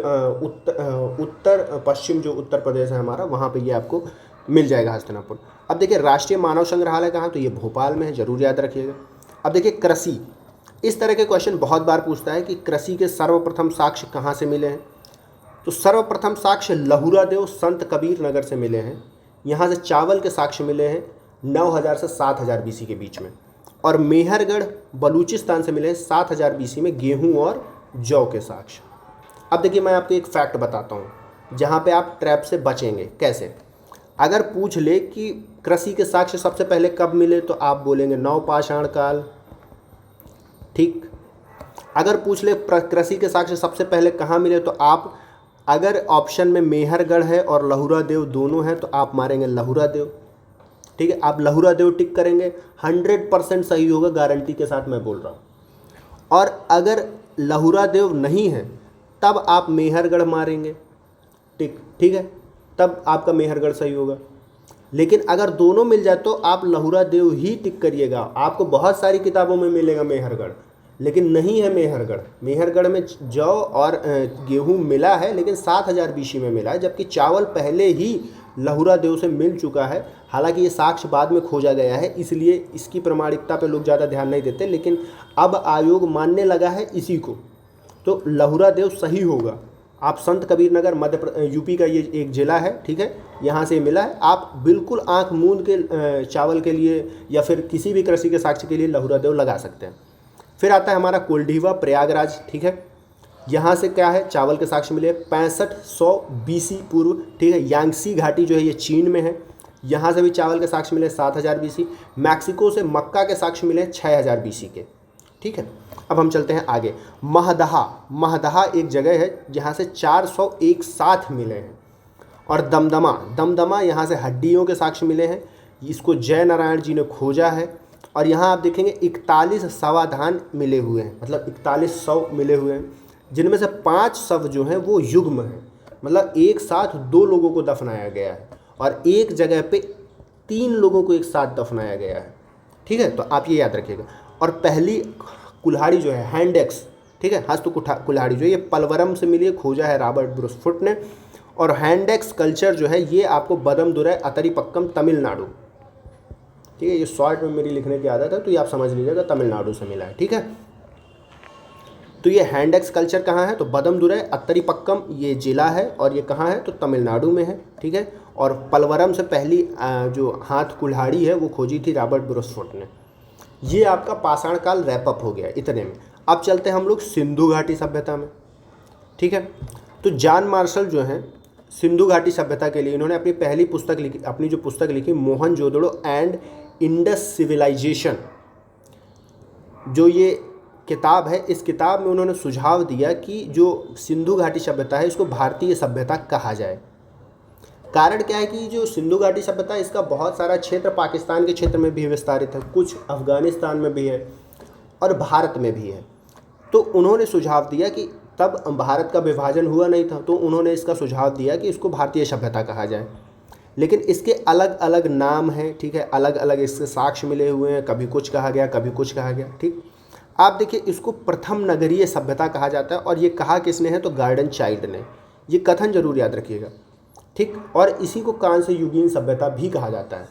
उत्तर पश्चिम जो उत्तर प्रदेश है हमारा, वहाँ पे ये आपको मिल जाएगा हस्तिनापुर। अब देखिए राष्ट्रीय मानव संग्रहालय कहाँ, तो ये भोपाल में है, जरूर याद रखिएगा। अब देखिए कृषि, इस तरह के क्वेश्चन बहुत बार पूछता है कि कृषि के सर्वप्रथम साक्ष्य कहाँ से मिले हैं, तो सर्वप्रथम साक्ष्य लहुरा देव संत कबीर नगर से मिले हैं। यहाँ से चावल के साक्ष्य मिले हैं 9000 से 7000 BC के बीच में, और मेहरगढ़ बलूचिस्तान से मिले हैं 7000 BC में गेहूं और जौ के साक्ष्य। अब देखिए मैं आपको एक फैक्ट बताता हूँ जहाँ पे आप ट्रैप से बचेंगे। कैसे, अगर पूछ ले कि कृषि के साक्ष्य सबसे पहले कब मिले, तो आप बोलेंगे नवपाषाण काल। ठीक, अगर पूछ ले कृषि के साक्ष्य सबसे पहले कहाँ मिले, तो आप अगर ऑप्शन में मेहरगढ़ है और लहुरा देव दोनों हैं तो आप मारेंगे लहुरा देव। ठीक है, आप लहुरा देव टिक करेंगे, 100% सही होगा, गारंटी के साथ मैं बोल रहा हूँ। और अगर लहुरा देव नहीं है तब आप मेहरगढ़ मारेंगे टिक। ठीक है, तब आपका मेहरगढ़ सही होगा। लेकिन अगर दोनों मिल जाए तो आप लहुरा देव ही टिक करिएगा। आपको बहुत सारी किताबों में मिलेगा मेहरगढ़, लेकिन नहीं है मेहरगढ़। मेहरगढ़ में जौ और गेहूं मिला है, लेकिन 7000 BC में मिला है, जबकि चावल पहले ही लहुरा देव से मिल चुका है। हालांकि ये साक्ष्य बाद में खोजा गया है, इसलिए इसकी प्रामाणिकता पे लोग ज़्यादा ध्यान नहीं देते, लेकिन अब आयोग मानने लगा है इसी को, तो लहुरा देव सही होगा। आप संत कबीर नगर यूपी का ये एक ज़िला है, ठीक है, यहाँ से मिला है। आप बिल्कुल आँख मूंद के चावल के लिए या फिर किसी भी कृषि के साक्ष्य के लिए लहुरा देव लगा सकते हैं। फिर आता है हमारा कोल्डीवा प्रयागराज। ठीक है, यहाँ से क्या है, चावल के साक्ष्य मिले 6500 BC पूर्व। ठीक है, यांगसी घाटी जो है ये चीन में है, यहाँ से भी चावल के साक्ष्य मिले 7000 BC। मैक्सिको से मक्का के साक्ष्य मिले 6000 BC के। ठीक है, अब हम चलते हैं आगे। महदहा एक जगह है जहाँ से 400 एक साथ मिले हैं। और दमदमा यहाँ से हड्डियों के साक्ष्य मिले हैं, इसको जय नारायण जी ने खोजा है। और यहाँ आप देखेंगे 41 शवाधान मिले हुए हैं, मतलब 41 शव मिले हुए हैं, जिनमें से 5 शव जो हैं वो युग्म हैं, मतलब एक साथ 2 लोगों को दफनाया गया है, और एक जगह पे 3 लोगों को एक साथ दफनाया गया है। ठीक है, तो आप ये याद रखिएगा। और पहली कुल्हाड़ी जो है हैंड एक्स, ठीक है, हस्त कुल्हाड़ी जो है ये पलवरम से मिली है, खोजा है रॉबर्ट ब्रूसफुट ने। और हैंड एक्स कल्चर जो है ये आपको बदमदुरै अतरीपक्कम तमिलनाडु, ठीक है, ये शॉर्ट में मेरी लिखने की आदत है तो ये आप समझ लीजिएगा तमिलनाडु से मिला है। ठीक है, तो ये हैंड एक्स कल्चर कहाँ है, तो बदमदुरै अतरीपक्कम ये जिला है, और ये कहाँ है, तो तमिलनाडु में है। ठीक है, और पलवरम से पहली जो हाथ कुल्हाड़ी है वो खोजी थी रॉबर्ट ब्रूसफुट ने। ये आपका पाषाण काल रैपअप हो गया इतने में। अब चलते हैं हम लोग सिंधु घाटी सभ्यता में। ठीक है, तो जॉन मार्शल जो हैं सिंधु घाटी सभ्यता के लिए इन्होंने अपनी पहली पुस्तक लिखी, अपनी जो पुस्तक लिखी मोहनजोदड़ो एंड इंडस सिविलाइजेशन, जो ये किताब है, इस किताब में उन्होंने सुझाव दिया कि जो सिंधु घाटी सभ्यता है इसको भारतीय सभ्यता कहा जाए। कारण क्या है कि जो सिंधु घाटी सभ्यता इसका बहुत सारा क्षेत्र पाकिस्तान के क्षेत्र में भी विस्तारित है, कुछ अफगानिस्तान में भी है और भारत में भी है। तो उन्होंने सुझाव दिया कि तब भारत का विभाजन हुआ नहीं था, तो उन्होंने इसका सुझाव दिया कि इसको भारतीय सभ्यता कहा जाए। लेकिन इसके अलग अलग नाम हैं, ठीक है, अलग अलग इसके साक्ष्य मिले हुए हैं, कभी कुछ कहा गया कभी कुछ कहा गया। ठीक, आप देखिए इसको प्रथम नगरीय सभ्यता कहा जाता है, और ये कहा किसने है, तो गार्डन चाइल्ड ने। ये कथन जरूर याद रखिएगा। ठीक, और इसी को कांस्य युगीन सभ्यता भी कहा जाता है।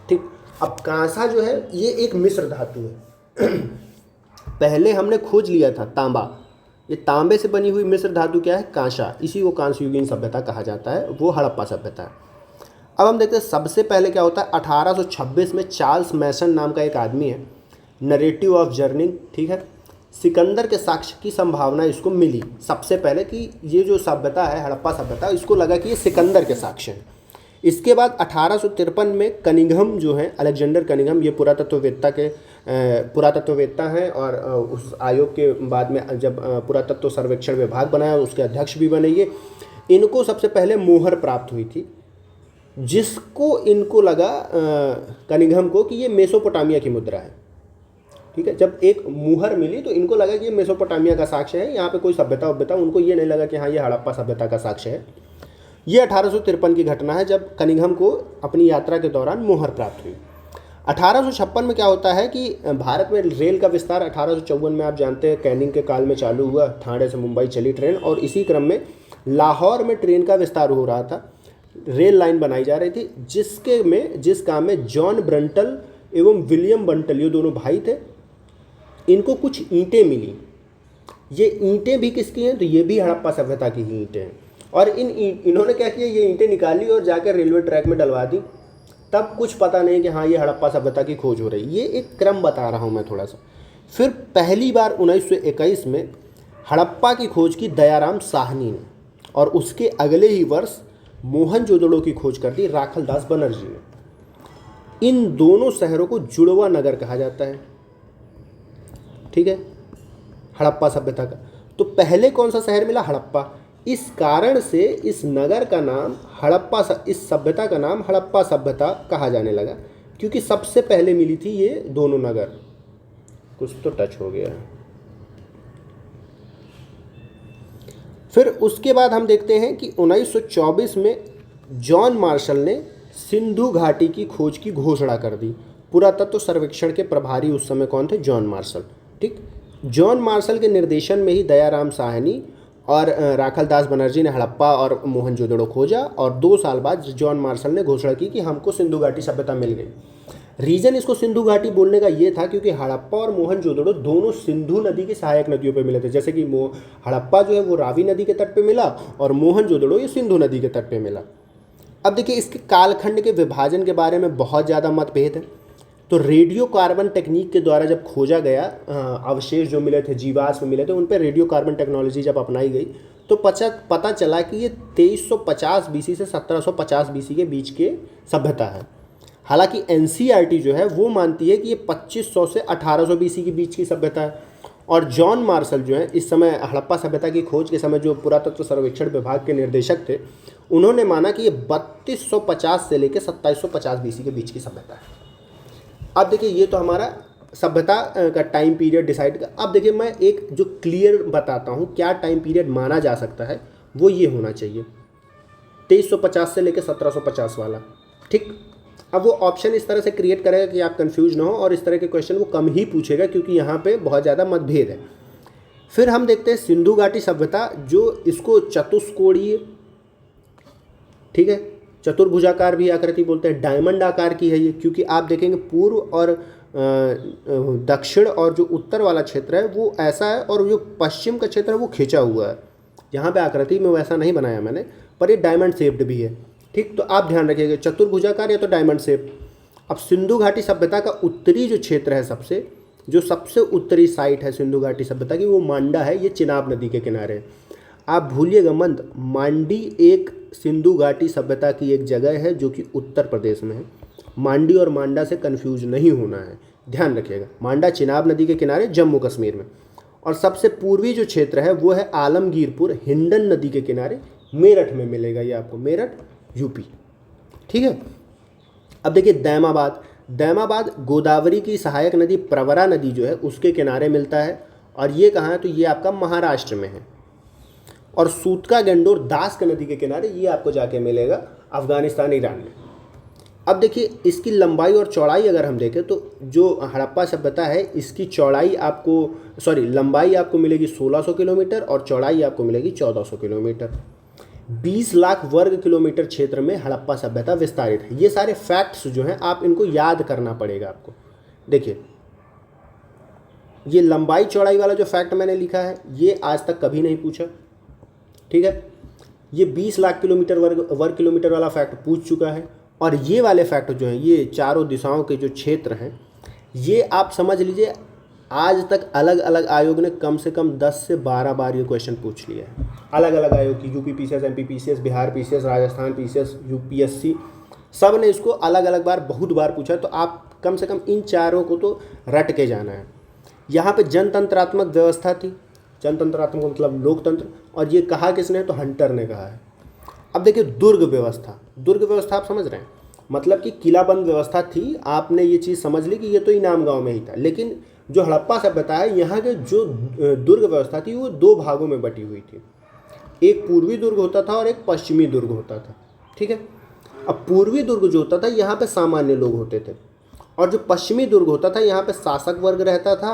ठीक, अब कांसा जो है ये एक मिश्र धातु है। पहले हमने खोज लिया था तांबा, ये तांबे से बनी हुई मिश्र धातु क्या है, कांसा, इसी को कांस्य युगीन सभ्यता कहा जाता है, वो हड़प्पा सभ्यता है। अब हम देखते हैं सबसे पहले क्या होता है। 1826 में चार्ल्स मैसन नाम का एक आदमी है, नरेटिव ऑफ जर्नी, ठीक है, सिकंदर के साक्ष्य की संभावना इसको मिली सबसे पहले कि ये जो सभ्यता है हड़प्पा सभ्यता, इसको लगा कि ये सिकंदर के साक्ष्य हैं। इसके बाद 1853 में कनिंघम जो है, अलेक्जेंडर कनिंघम, ये पुरातत्ववेत्ता हैं, और उस आयोग के बाद में जब पुरातत्व सर्वेक्षण विभाग बनाया उसके अध्यक्ष भी बने ये। इनको सबसे पहले मोहर प्राप्त हुई थी, जिसको इनको लगा कनिंघम को कि ये मेसोपोटामिया की मुद्रा है। ठीक है, जब एक मुहर मिली तो इनको लगा कि ये मेसोपोटामिया का साक्ष्य है, यहाँ पे कोई सभ्यता उनको ये नहीं लगा कि हाँ ये हड़प्पा सभ्यता का साक्ष्य है। ये 1853 की घटना है जब कनिंघम को अपनी यात्रा के दौरान मोहर प्राप्त हुई। 1856 में क्या होता है कि भारत में रेल का विस्तार 1854 में आप जानते हैं कैनिंग के काल में चालू हुआ, ठाणे से मुंबई चली ट्रेन, और इसी क्रम में लाहौर में ट्रेन का विस्तार हो रहा था, रेल लाइन बनाई जा रही थी, जिस काम में जॉन ब्रंटल एवं विलियम बंटल, ये दोनों भाई थे, इनको कुछ ईंटें मिली। ये ईंटें भी किसकी हैं, तो ये भी हड़प्पा सभ्यता की ही ईंटें हैं। और इन्होंने क्या किया, ये ईंटें निकाली और जाकर रेलवे ट्रैक में डलवा दी। तब कुछ पता नहीं कि हाँ ये हड़प्पा सभ्यता की खोज हो रही। ये एक क्रम बता रहा हूँ मैं थोड़ा सा। फिर पहली बार 1921 में हड़प्पा की खोज की दयाराम साहनी ने, और उसके अगले ही वर्ष मोहनजोदड़ो की खोज कर दी राखलदास बनर्जी ने। इन दोनों शहरों को जुड़वा नगर कहा जाता है, ठीक है, हड़प्पा सभ्यता का। तो पहले कौन सा शहर मिला, हड़प्पा। इस कारण से इस नगर का नाम हड़प्पा, इस सभ्यता का नाम हड़प्पा सभ्यता कहा जाने लगा, क्योंकि सबसे पहले मिली थी ये दोनों नगर। कुछ तो टच हो गया। फिर उसके बाद हम देखते हैं कि 1924 में जॉन मार्शल ने सिंधु घाटी की खोज की घोषणा कर दी। पुरातत्व सर्वेक्षण के प्रभारी उस समय कौन थे, जॉन मार्शल। ठीक, जॉन मार्शल के निर्देशन में ही दयाराम साहनी और राखलदास बनर्जी ने हड़प्पा और मोहनजोदड़ो खोजा, और 2 साल बाद जॉन मार्शल ने घोषणा की कि हमको सिंधु घाटी सभ्यता मिल गई। रीज़न इसको सिंधु घाटी बोलने का ये था क्योंकि हड़प्पा और मोहनजोदड़ो दोनों सिंधु नदी की सहायक नदियों पे मिले थे। जैसे कि हड़प्पा जो है वो रावी नदी के तट पे मिला, और मोहनजोदड़ो ये सिंधु नदी के तट पे मिला। अब देखिए इसके कालखंड के विभाजन के बारे में बहुत ज़्यादा मतभेद है। तो रेडियो कार्बन टेक्निक के द्वारा जब खोजा गया, अवशेष जो मिले थे, जीवाश्म मिले थे, उन पर रेडियो कार्बन टेक्नोलॉजी जब अपनाई गई तो पता चला कि ये 2350 बीसी से 1750 बीसी के बीच के सभ्यता है। हालांकि एनसीईआरटी जो है वो मानती है कि ये 2500 से 1800 बीसी के बीच की सभ्यता है। और जॉन मार्शल जो है इस समय हड़प्पा सभ्यता की खोज के समय जो पुरातत्व सर्वेक्षण विभाग के निर्देशक थे, उन्होंने माना कि ये 3250 से लेकर 2750 बीसी के बीच की सभ्यता है। अब देखिए ये तो हमारा सभ्यता का टाइम पीरियड डिसाइड कर। अब देखिए मैं एक जो क्लियर बताता हूँ क्या टाइम पीरियड माना जा सकता है, वो ये होना चाहिए 2350 से लेकर 1750 वाला। ठीक, अब वो ऑप्शन इस तरह से क्रिएट करेगा कि आप कंफ्यूज ना हो, और इस तरह के क्वेश्चन वो कम ही पूछेगा क्योंकि यहाँ पे बहुत ज़्यादा मतभेद है। फिर हम देखते हैं सिंधु घाटी सभ्यता, जो इसको चतुष्कोणीय, ठीक है, चतुर्भुजाकार भी आकृति बोलते हैं, डायमंड आकार की है ये, क्योंकि आप देखेंगे पूर्व और दक्षिण और जो उत्तर वाला क्षेत्र है वो ऐसा है, और जो पश्चिम का क्षेत्र है वो खिंचा हुआ है। यहाँ पे आकृति में वैसा नहीं बनाया मैंने, पर ये डायमंड शेप्ड भी है। ठीक, तो आप ध्यान रखिएगा चतुर्भुजाकार या तो डायमंड शेप। अब सिंधु घाटी सभ्यता का उत्तरी जो क्षेत्र है, सबसे उत्तरी साइट है सिंधु घाटी सभ्यता की, वो मांडा है। ये चिनाब नदी के किनारे है। आप भूलिएगा मत, मांडी एक सिंधु घाटी सभ्यता की एक जगह है जो कि उत्तर प्रदेश में है। मांडी और मांडा से कंफ्यूज नहीं होना है, ध्यान रखिएगा। मांडा चिनाब नदी के किनारे जम्मू कश्मीर में, और सबसे पूर्वी जो क्षेत्र है वो है आलमगीरपुर, हिंडन नदी के किनारे, मेरठ में मिलेगा ये आपको, मेरठ यूपी। ठीक है, अब देखिए दैमाबाद गोदावरी की सहायक नदी प्रवरा नदी जो है उसके किनारे मिलता है, और ये कहाँ है, तो ये आपका महाराष्ट्र में है। और सूतका गंडोर दास्क नदी के किनारे, ये आपको जाके मिलेगा अफगानिस्तान, ईरान में। अब देखिए इसकी लंबाई और चौड़ाई अगर हम देखें तो जो हड़प्पा सभ्यता है इसकी लंबाई आपको मिलेगी 1600 किलोमीटर और चौड़ाई आपको मिलेगी 1400 किलोमीटर। 20 लाख वर्ग किलोमीटर क्षेत्र में हड़प्पा सभ्यता विस्तारित है। ये सारे फैक्ट्स जो हैं आप इनको याद करना पड़ेगा आपको। देखिए ये लंबाई चौड़ाई वाला जो फैक्ट मैंने लिखा है ये आज तक कभी नहीं पूछा। ठीक है, ये 20 लाख वर्ग किलोमीटर वाला फैक्ट पूछ चुका है, और ये वाले फैक्ट जो हैं, ये चारों दिशाओं के जो क्षेत्र हैं, ये आप समझ लीजिए आज तक अलग अलग आयोग ने कम से कम 10 से 12 बार ये क्वेश्चन पूछ लिया है। अलग अलग आयोग की, UP PCS, MP PCS, Bihar PCS, Rajasthan PCS, UPSC, सब ने इसको अलग अलग बार बहुत बार पूछा। तो आप कम से कम इन चारों को तो रट के जाना है। यहाँ पे जनतंत्रात्मक व्यवस्था थी, जनतंत्रात्मक मतलब लोकतंत्र, और ये कहा किसने, तो हंटर ने कहा है। अब देखिए दुर्ग व्यवस्था आप समझ रहे हैं, मतलब कि किलाबंद व्यवस्था थी। आपने ये चीज़ समझ ली कि ये तो इनाम गांव में ही था, लेकिन जो हड़प्पा सभ्यता है यहाँ के जो दुर्ग व्यवस्था थी वो 2 भागों में बटी हुई थी। एक पूर्वी दुर्ग होता था और एक पश्चिमी दुर्ग होता था। ठीक है, अब पूर्वी दुर्ग जो होता था यहाँ पे सामान्य लोग होते थे, और जो पश्चिमी दुर्ग होता था यहाँ पे शासक वर्ग रहता था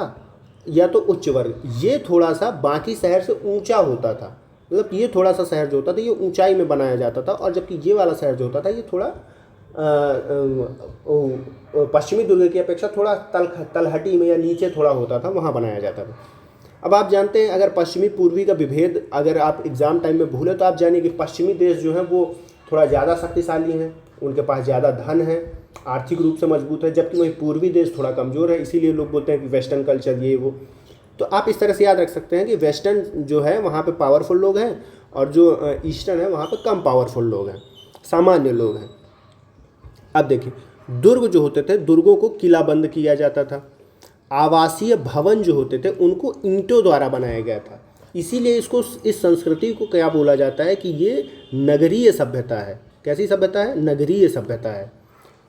या तो उच्च वर्ग। ये थोड़ा सा बाकी शहर से ऊंचा होता था, मतलब ये थोड़ा सा शहर जो होता था ये ऊंचाई में बनाया जाता था, और जबकि ये वाला शहर जो होता था ये थोड़ा पश्चिमी दुर्ग की अपेक्षा थोड़ा तलहटी में या नीचे थोड़ा होता था, वहाँ बनाया जाता था। अब आप जानते हैं अगर पश्चिमी पूर्वी का विभेद अगर आप एग्ज़ाम टाइम में भूलें तो आप जानिए कि पश्चिमी देश जो हैं वो थोड़ा ज़्यादा शक्तिशाली हैं, उनके पास ज़्यादा धन है, आर्थिक रूप से मजबूत है, जबकि वहीं पूर्वी देश थोड़ा कमज़ोर है। इसीलिए लोग बोलते हैं कि वेस्टर्न कल्चर ये वो। तो आप इस तरह से याद रख सकते हैं कि वेस्टर्न जो है वहाँ पे पावरफुल लोग हैं, और जो ईस्टर्न है वहाँ पे कम पावरफुल लोग हैं, सामान्य लोग हैं। अब देखिए दुर्ग जो होते थे, दुर्गों को किलाबंद किया जाता था। आवासीय भवन जो होते थे उनको ईंटों द्वारा बनाया गया था। इसीलिए इसको, इस संस्कृति को क्या बोला जाता है कि ये नगरीय सभ्यता है। कैसी सभ्यता है? नगरीय सभ्यता है,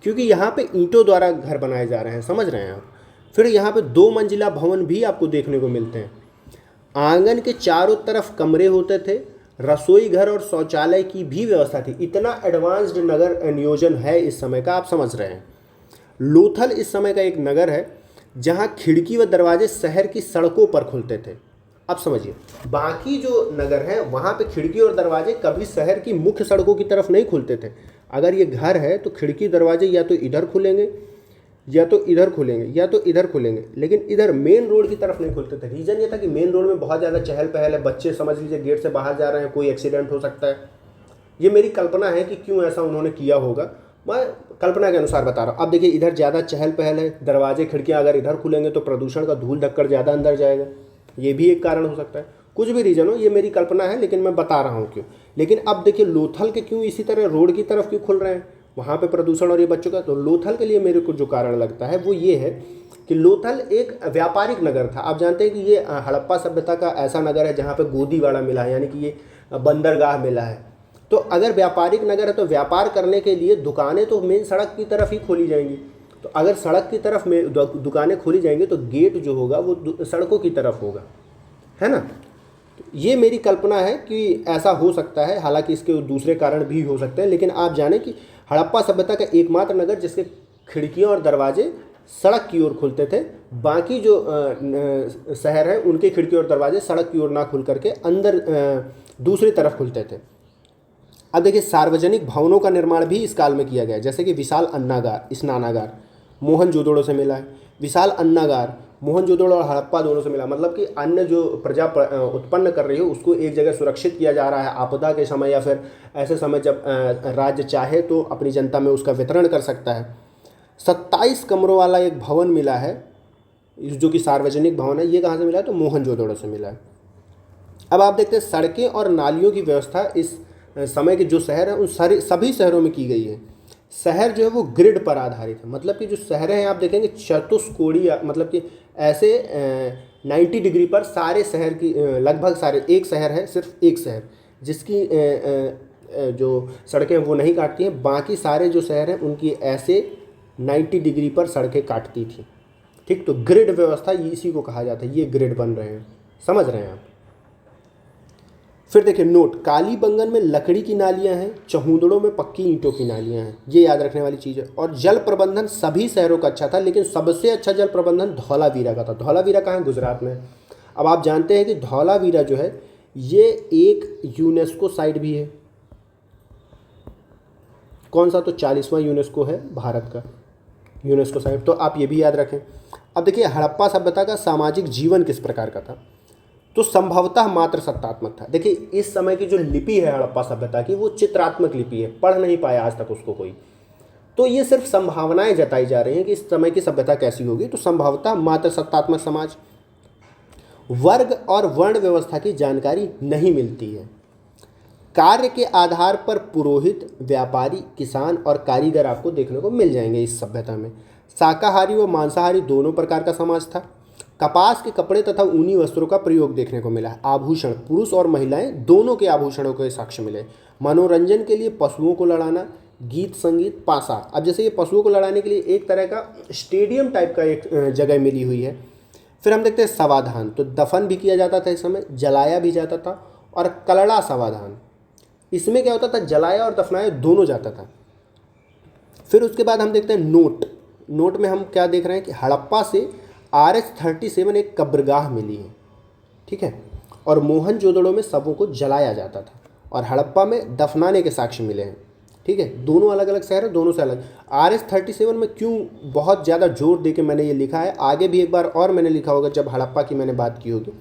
क्योंकि यहाँ पे ईंटों द्वारा घर बनाए जा रहे हैं, समझ रहे हैं आप। फिर यहाँ पे 2 मंजिला भवन भी आपको देखने को मिलते हैं। आंगन के चारों तरफ कमरे होते थे, रसोई घर और शौचालय की भी व्यवस्था थी। इतना एडवांस्ड नगर नियोजन है इस समय का, आप समझ रहे हैं। लोथल इस समय का एक नगर है जहाँ खिड़की व दरवाजे शहर की सड़कों पर खुलते थे। अब समझिए, बाकी जो नगर हैं वहाँ पे खिड़की और दरवाजे कभी शहर की मुख्य सड़कों की तरफ नहीं खुलते थे। अगर ये घर है तो खिड़की दरवाजे या तो इधर खुलेंगे या तो इधर खुलेंगे या तो इधर खुलेंगे, लेकिन इधर मेन रोड की तरफ नहीं खुलते थे। रीज़न ये था कि मेन रोड में बहुत ज़्यादा चहल पहल है, बच्चे समझ लीजिए गेट से बाहर जा रहे हैं, कोई एक्सीडेंट हो सकता है। ये मेरी कल्पना है कि क्यों ऐसा उन्होंने किया होगा, मैं कल्पना के अनुसार बता रहा हूँ। अब देखिए इधर ज़्यादा चहल पहल है, दरवाजे खिड़कियाँ अगर इधर खुलेंगे तो प्रदूषण का धूल धक्कर ज़्यादा अंदर जाएगा, ये भी एक कारण हो सकता है। कुछ भी रीज़न हो, ये मेरी कल्पना है, लेकिन मैं बता रहा हूँ क्यों। लेकिन अब देखिए लोथल के क्यों इसी तरह रोड की तरफ क्यों खुल रहे हैं, वहाँ पे प्रदूषण और ये बच्चों का। तो लोथल के लिए मेरे को जो कारण लगता है वो ये है कि लोथल एक व्यापारिक नगर था। आप जानते हैं कि ये हड़प्पा सभ्यता का ऐसा नगर है जहाँ पे गोदीवाड़ा मिला है, यानी कि ये बंदरगाह मिला है। तो अगर व्यापारिक नगर है तो व्यापार करने के लिए दुकानें तो मेन सड़क की तरफ ही खोली जाएंगी, तो अगर सड़क की तरफ में दुकानें खोली जाएंगी तो गेट जो होगा वो सड़कों की तरफ होगा, है ना। तो ये मेरी कल्पना है कि ऐसा हो सकता है, हालांकि इसके दूसरे कारण भी हो सकते हैं, लेकिन आप जाने कि हड़प्पा सभ्यता का एकमात्र नगर जिसके खिड़कियाँ और दरवाजे सड़क की ओर खुलते थे, बाकी जो शहर है उनके खिड़की और दरवाजे सड़क की ओर ना खुल करके अंदर दूसरी तरफ खुलते थे। अब देखिए, सार्वजनिक भवनों का निर्माण भी इस काल में किया गया है, जैसे कि विशाल अन्नागार, स्नानागार मोहनजोदड़ो से मिला है। विशाल अन्नागार मोहनजोदड़ो और हड़प्पा दोनों से मिला, मतलब कि अन्न जो प्रजा उत्पन्न कर रही है उसको एक जगह सुरक्षित किया जा रहा है आपदा के समय, या फिर ऐसे समय जब राज्य चाहे तो अपनी जनता में उसका वितरण कर सकता है। 27 कमरों वाला एक भवन मिला है जो कि सार्वजनिक भवन है। ये कहाँ से मिला है? तो मोहनजोदड़ो से मिला है। अब आप देखते हैं सड़कें और नालियों की व्यवस्था इस समय के जो शहर हैं उन सभी शहरों में की गई है। शहर जो है वो ग्रिड पर आधारित है, मतलब कि जो शहर हैं आप देखेंगे चतुष्कोणीय, मतलब कि ऐसे 90 डिग्री पर सारे शहर की लगभग सारे, एक शहर है सिर्फ एक शहर जिसकी जो सड़कें वो नहीं काटती हैं, बाकी सारे जो शहर हैं उनकी ऐसे 90 डिग्री पर सड़कें काटती थी। ठीक, तो ग्रिड व्यवस्था इसी को कहा जाता है। ये ग्रिड बन रहे हैं, समझ रहे हैं आप। फिर देखिए नोट, कालीबंगन में लकड़ी की नालियां हैं, चहुंदड़ों में पक्की ईंटों की नालियां हैं, ये याद रखने वाली चीज़ है। और जल प्रबंधन सभी शहरों का अच्छा था, लेकिन सबसे अच्छा जल प्रबंधन धौलावीरा का था। धौलावीरा कहाँ है? गुजरात में। अब आप जानते हैं कि धौलावीरा जो है ये एक यूनेस्को साइट भी है। कौन सा? तो 40वां यूनेस्को है भारत का यूनेस्को साइट, तो आप ये भी याद रखें। अब देखिए हड़प्पा सभ्यता का सामाजिक जीवन किस प्रकार का था? तो संभवतः मात्र सत्तात्मक था। देखिए इस समय की जो लिपि है हड़प्पा सभ्यता की वो चित्रात्मक लिपि है, पढ़ नहीं पाया आज तक उसको कोई, तो ये सिर्फ संभावनाएं जताई जा रही हैं कि इस समय की सभ्यता कैसी होगी। तो संभवतः मात्र सत्तात्मक समाज। वर्ग और वर्ण व्यवस्था की जानकारी नहीं मिलती है। कार्य के आधार पर पुरोहित, व्यापारी, किसान और कारीगर आपको देखने को मिल जाएंगे इस सभ्यता में। शाकाहारी व मांसाहारी दोनों प्रकार का समाज था। कपास के कपड़े तथा ऊनी वस्त्रों का प्रयोग देखने को मिला है। आभूषण, पुरुष और महिलाएं दोनों के आभूषणों के साक्ष्य मिले। मनोरंजन के लिए पशुओं को लड़ाना, गीत संगीत, पासा। अब जैसे ये पशुओं को लड़ाने के लिए एक तरह का स्टेडियम टाइप का एक जगह मिली हुई है। फिर हम देखते हैं समाधान, तो दफन भी किया जाता था इस समय, जलाया भी जाता था। और कलड़ा समाधान, इसमें क्या होता था? जलाया और दफनाया दोनों जाता था। फिर उसके बाद हम देखते हैं नोट। नोट में हम क्या देख रहे हैं कि हड़प्पा से RH-37 एक कब्रगाह मिली है, ठीक है। और मोहनजोदड़ो में शवों को जलाया जाता था और हड़प्पा में दफनाने के साक्ष्य मिले हैं, ठीक है। दोनों अलग अलग शहर हैं, दोनों से अलग। RH-37 में क्यों बहुत ज़्यादा जोर दे के मैंने ये लिखा है, आगे भी एक बार और मैंने लिखा होगा जब हड़प्पा की मैंने बात की होगी।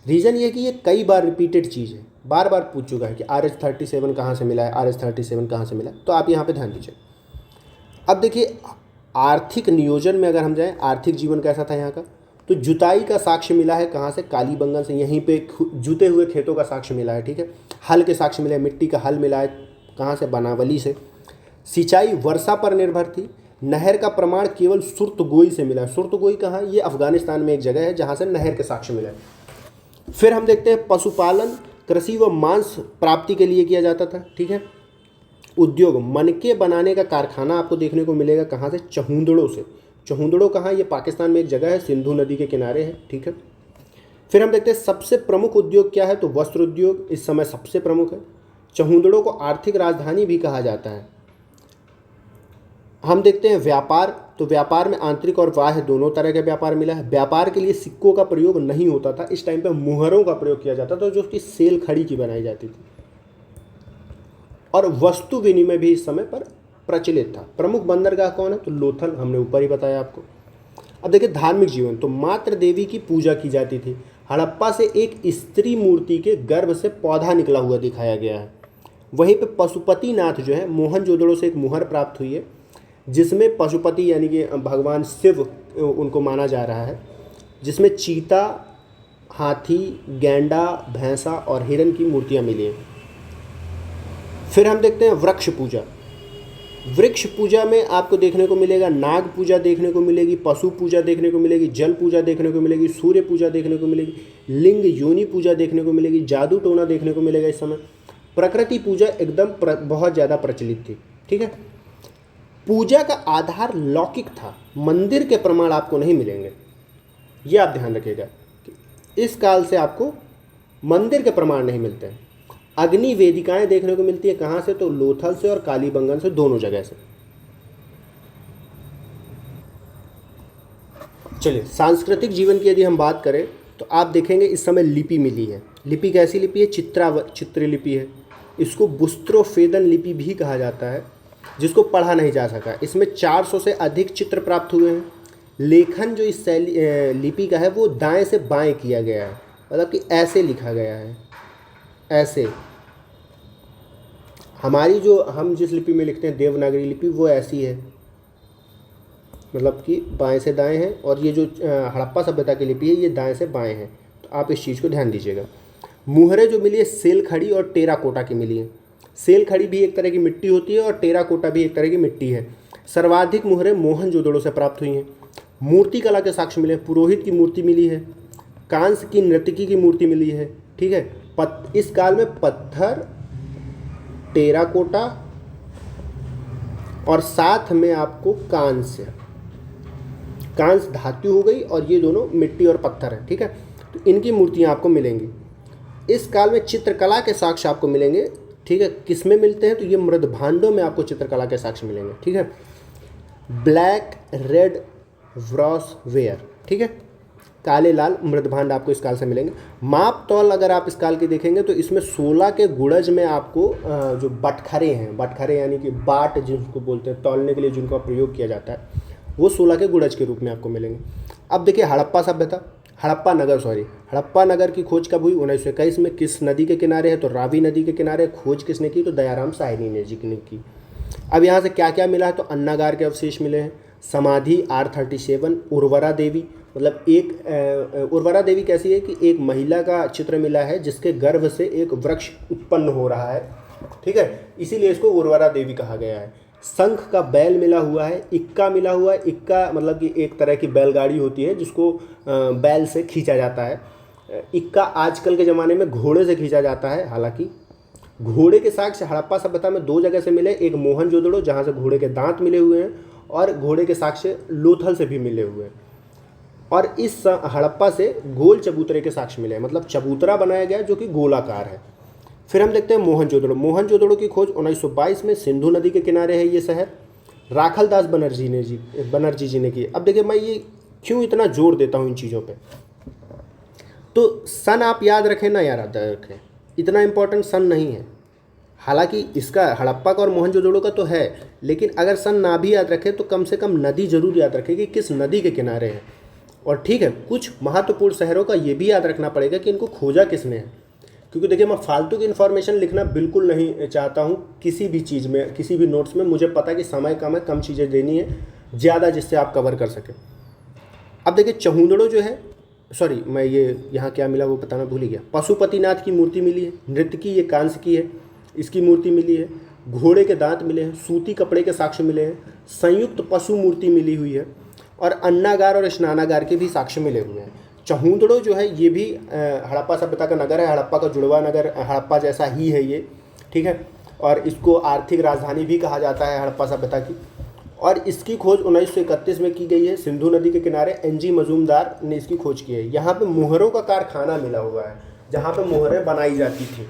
रीज़न ये कि ये कई बार रिपीटेड चीज़ है, बार बार पूछ चुका है कि RH-37 कहाँ से मिला है, RH-37 कहाँ से मिला, तो आप यहाँ पे ध्यान दीजिए। अब देखिए आर्थिक नियोजन में अगर हम जाएं, आर्थिक जीवन कैसा था यहाँ का, तो जुताई का साक्ष्य मिला है कहाँ से? कालीबंगन से। यहीं पे जुते हुए खेतों का साक्ष्य मिला है, ठीक है। हल के साक्ष्य मिले, मिट्टी का हल मिला है कहाँ से? बनावली से। सिंचाई वर्षा पर निर्भर थी। नहर का प्रमाण केवल सुर्तगोई से मिला है। सुर्तगोई कहाँ? ये अफगानिस्तान में एक जगह है जहाँ से नहर के साक्ष्य मिला है। फिर हम देखते हैं पशुपालन, कृषि व मांस प्राप्ति के लिए किया जाता था, ठीक है। उद्योग, मनके बनाने का कारखाना आपको देखने को मिलेगा कहाँ से? चहुंदड़ो से। चहुंदड़ो कहाँ? ये पाकिस्तान में एक जगह है, सिंधु नदी के किनारे है, ठीक है। फिर हम देखते हैं सबसे प्रमुख उद्योग क्या है, तो वस्त्र उद्योग इस समय सबसे प्रमुख है। चहुंदड़ो को आर्थिक राजधानी भी कहा जाता है। हम देखते हैं व्यापार, तो व्यापार में आंतरिक और बाह्य दोनों तरह का व्यापार मिला है। व्यापार के लिए सिक्कों का प्रयोग नहीं होता था, इस टाइम पे मुहरों का प्रयोग किया जाता था जो कि सेल खड़ी की बनाई जाती थी। और वस्तु विनिमय भी इस समय पर प्रचलित था। प्रमुख बंदरगाह कौन है? तो लोथल, हमने ऊपर ही बताया आपको। अब देखिए धार्मिक जीवन, तो मात्र देवी की पूजा की जाती थी। हड़प्पा से एक स्त्री मूर्ति के गर्भ से पौधा निकला हुआ दिखाया गया है। वहीं पे पशुपतिनाथ जो है, मोहनजोदड़ो से एक मुहर प्राप्त हुई है जिसमें पशुपति यानी कि भगवान शिव उनको माना जा रहा है, जिसमें चीता, हाथी, गैंडा, भैंसा और हिरन की मूर्तियां मिली हैं। फिर हम देखते हैं वृक्ष पूजा। वृक्ष पूजा में आपको देखने को मिलेगा नाग पूजा देखने को मिलेगी, पशु पूजा देखने को मिलेगी, जल पूजा देखने को मिलेगी, सूर्य पूजा देखने को मिलेगी, लिंग योनि पूजा देखने को मिलेगी, जादू टोना देखने को मिलेगा इस समय। प्रकृति पूजा एकदम बहुत ज़्यादा प्रचलित थी, ठीक है। पूजा का आधार लौकिक था, मंदिर के प्रमाण आपको नहीं मिलेंगे। ये आप ध्यान रखिएगा कि इस काल से आपको मंदिर के प्रमाण नहीं मिलते हैं। अग्नि वेदिकाएं देखने को मिलती है कहाँ से, तो लोथल से और कालीबंगन से, दोनों जगह से। चलिए सांस्कृतिक जीवन की यदि हम बात करें तो आप देखेंगे इस समय लिपि मिली है। लिपि कैसी लिपि है? चित्र लिपि है। इसको बुस्त्रोफेदन लिपि भी कहा जाता है, जिसको पढ़ा नहीं जा सका। इसमें 400 से अधिक चित्र प्राप्त हुए हैं। लेखन जो इस लिपि का है वो दाएं से बाएं किया गया है, मतलब कि ऐसे लिखा गया है, ऐसे। हमारी जो हम जिस लिपि में लिखते हैं देवनागरी लिपि वो ऐसी है, मतलब कि बाएं से दाएं है। और ये जो हड़प्पा सभ्यता की लिपि है ये दाएं से बाएं है। तो आप इस चीज़ को ध्यान दीजिएगा। मुहरें जो मिली है सेल खड़ी और टेराकोटा की मिली है। सेल खड़ी भी एक तरह की मिट्टी होती है और टेराकोटा भी एक तरह की मिट्टी है। सर्वाधिक मुहरें मोहनजोदड़ो से प्राप्त हुई हैं। मूर्ति कला के साक्ष्य मिले हैं। पुरोहित की मूर्ति मिली है। कांस्य की नर्तकी की मूर्ति मिली है। ठीक है। इस काल में पत्थर, टेराकोटा और साथ में आपको कांस्य धातु हो गई, और ये दोनों मिट्टी और पत्थर है। ठीक है। तो इनकी मूर्तियाँ आपको मिलेंगी। इस काल में चित्रकला के साक्ष्य आपको मिलेंगे। ठीक है। किस में मिलते हैं? तो ये मृदभांडों में आपको चित्रकला के साक्ष्य मिलेंगे। ठीक है। ब्लैक रेड व्रॉस वेयर, ठीक है, काले लाल मृदभांड आपको इस काल से मिलेंगे। माप तौल अगर आप इस काल के देखेंगे तो इसमें 16 के गुड़ज में आपको जो बटखरे हैं, बटखरे यानी कि बाट जिनको बोलते हैं तौलने के लिए जिनका प्रयोग किया जाता है, वो 16 के गुड़ज के रूप में आपको मिलेंगे। अब देखिए हड़प्पा सभ्यता, हड़प्पा नगर की खोज कब हुई? 1921 में। किस नदी के किनारे है? तो रावी नदी के किनारे। खोज किसने की? तो दयाराम साहनी ने जी ने की। अब यहाँ से क्या क्या मिला है? तो अन्नागार के अवशेष मिले हैं, समाधि R37, उर्वरा देवी, मतलब एक उर्वरा देवी कैसी है कि एक महिला का चित्र मिला है जिसके गर्भ से एक वृक्ष उत्पन्न हो रहा है। ठीक है, इसीलिए इसको उर्वरा देवी कहा गया है। शंख का बैल मिला हुआ है, इक्का मिला हुआ है। इक्का मतलब कि एक तरह की बैलगाड़ी होती है जिसको बैल से खींचा जाता है। इक्का आजकल के ज़माने में घोड़े से खींचा जाता है। हालांकि घोड़े के साक्ष्य हड़प्पा सभ्यता में 2 जगह से मिले, एक मोहनजोदड़ो जहाँ से घोड़े के दांत मिले हुए हैं, और घोड़े के साक्ष्य लोथल से भी मिले हुए हैं। और इस हड़प्पा से गोल चबूतरे के साक्ष्य मिले हैं, मतलब चबूतरा बनाया गया जो कि गोलाकार है। फिर हम देखते हैं मोहनजोदड़ो की खोज 1922 में सिंधु नदी के किनारे है ये शहर, राखलदास बनर्जी जी ने की। अब देखिए मैं ये क्यों इतना जोर देता हूँ इन चीज़ों पे, तो सन आप याद रखें ना याद रखें, इतना इम्पोर्टेंट सन नहीं है। हालांकि इसका हड़प्पा का और मोहनजोदड़ो का तो है, लेकिन अगर सन ना भी याद रखें तो कम से कम नदी जरूर याद रखें कि किस नदी के किनारे है। और ठीक है, कुछ महत्वपूर्ण शहरों का ये भी याद रखना पड़ेगा कि इनको खोजा किसने है, क्योंकि देखिए मैं फालतू की इन्फॉर्मेशन लिखना बिल्कुल नहीं चाहता हूँ किसी भी चीज़ में, किसी भी नोट्स में। मुझे पता है कि समय कम है, कम चीज़ें देनी है ज़्यादा, जिससे आप कवर कर सकें। अब देखिए चहुंदड़ो जो है, सॉरी मैं ये यहाँ क्या मिला वो बताना भूल ही गया। पशुपतिनाथ की मूर्ति मिली है, नृत्य की ये कांस्य की है, इसकी मूर्ति मिली है। घोड़े के दांत मिले हैं, सूती कपड़े के साक्ष्य मिले हैं, संयुक्त पशु मूर्ति मिली हुई है, और अन्नागार और स्नानागार के भी साक्ष्य मिले हुए हैं। चहुंदड़ो जो है ये भी हड़प्पा सभ्यता का नगर है, हड़प्पा का जुड़वा नगर, हड़प्पा जैसा ही है ये। ठीक है, और इसको आर्थिक राजधानी भी कहा जाता है हड़प्पा सभ्यता की। और इसकी खोज 1931 में की गई है, सिंधु नदी के किनारे NG मजूमदार ने इसकी खोज की है। यहाँ पे मोहरों का कारखाना मिला हुआ है जहाँ पे मोहरें बनाई जाती थी।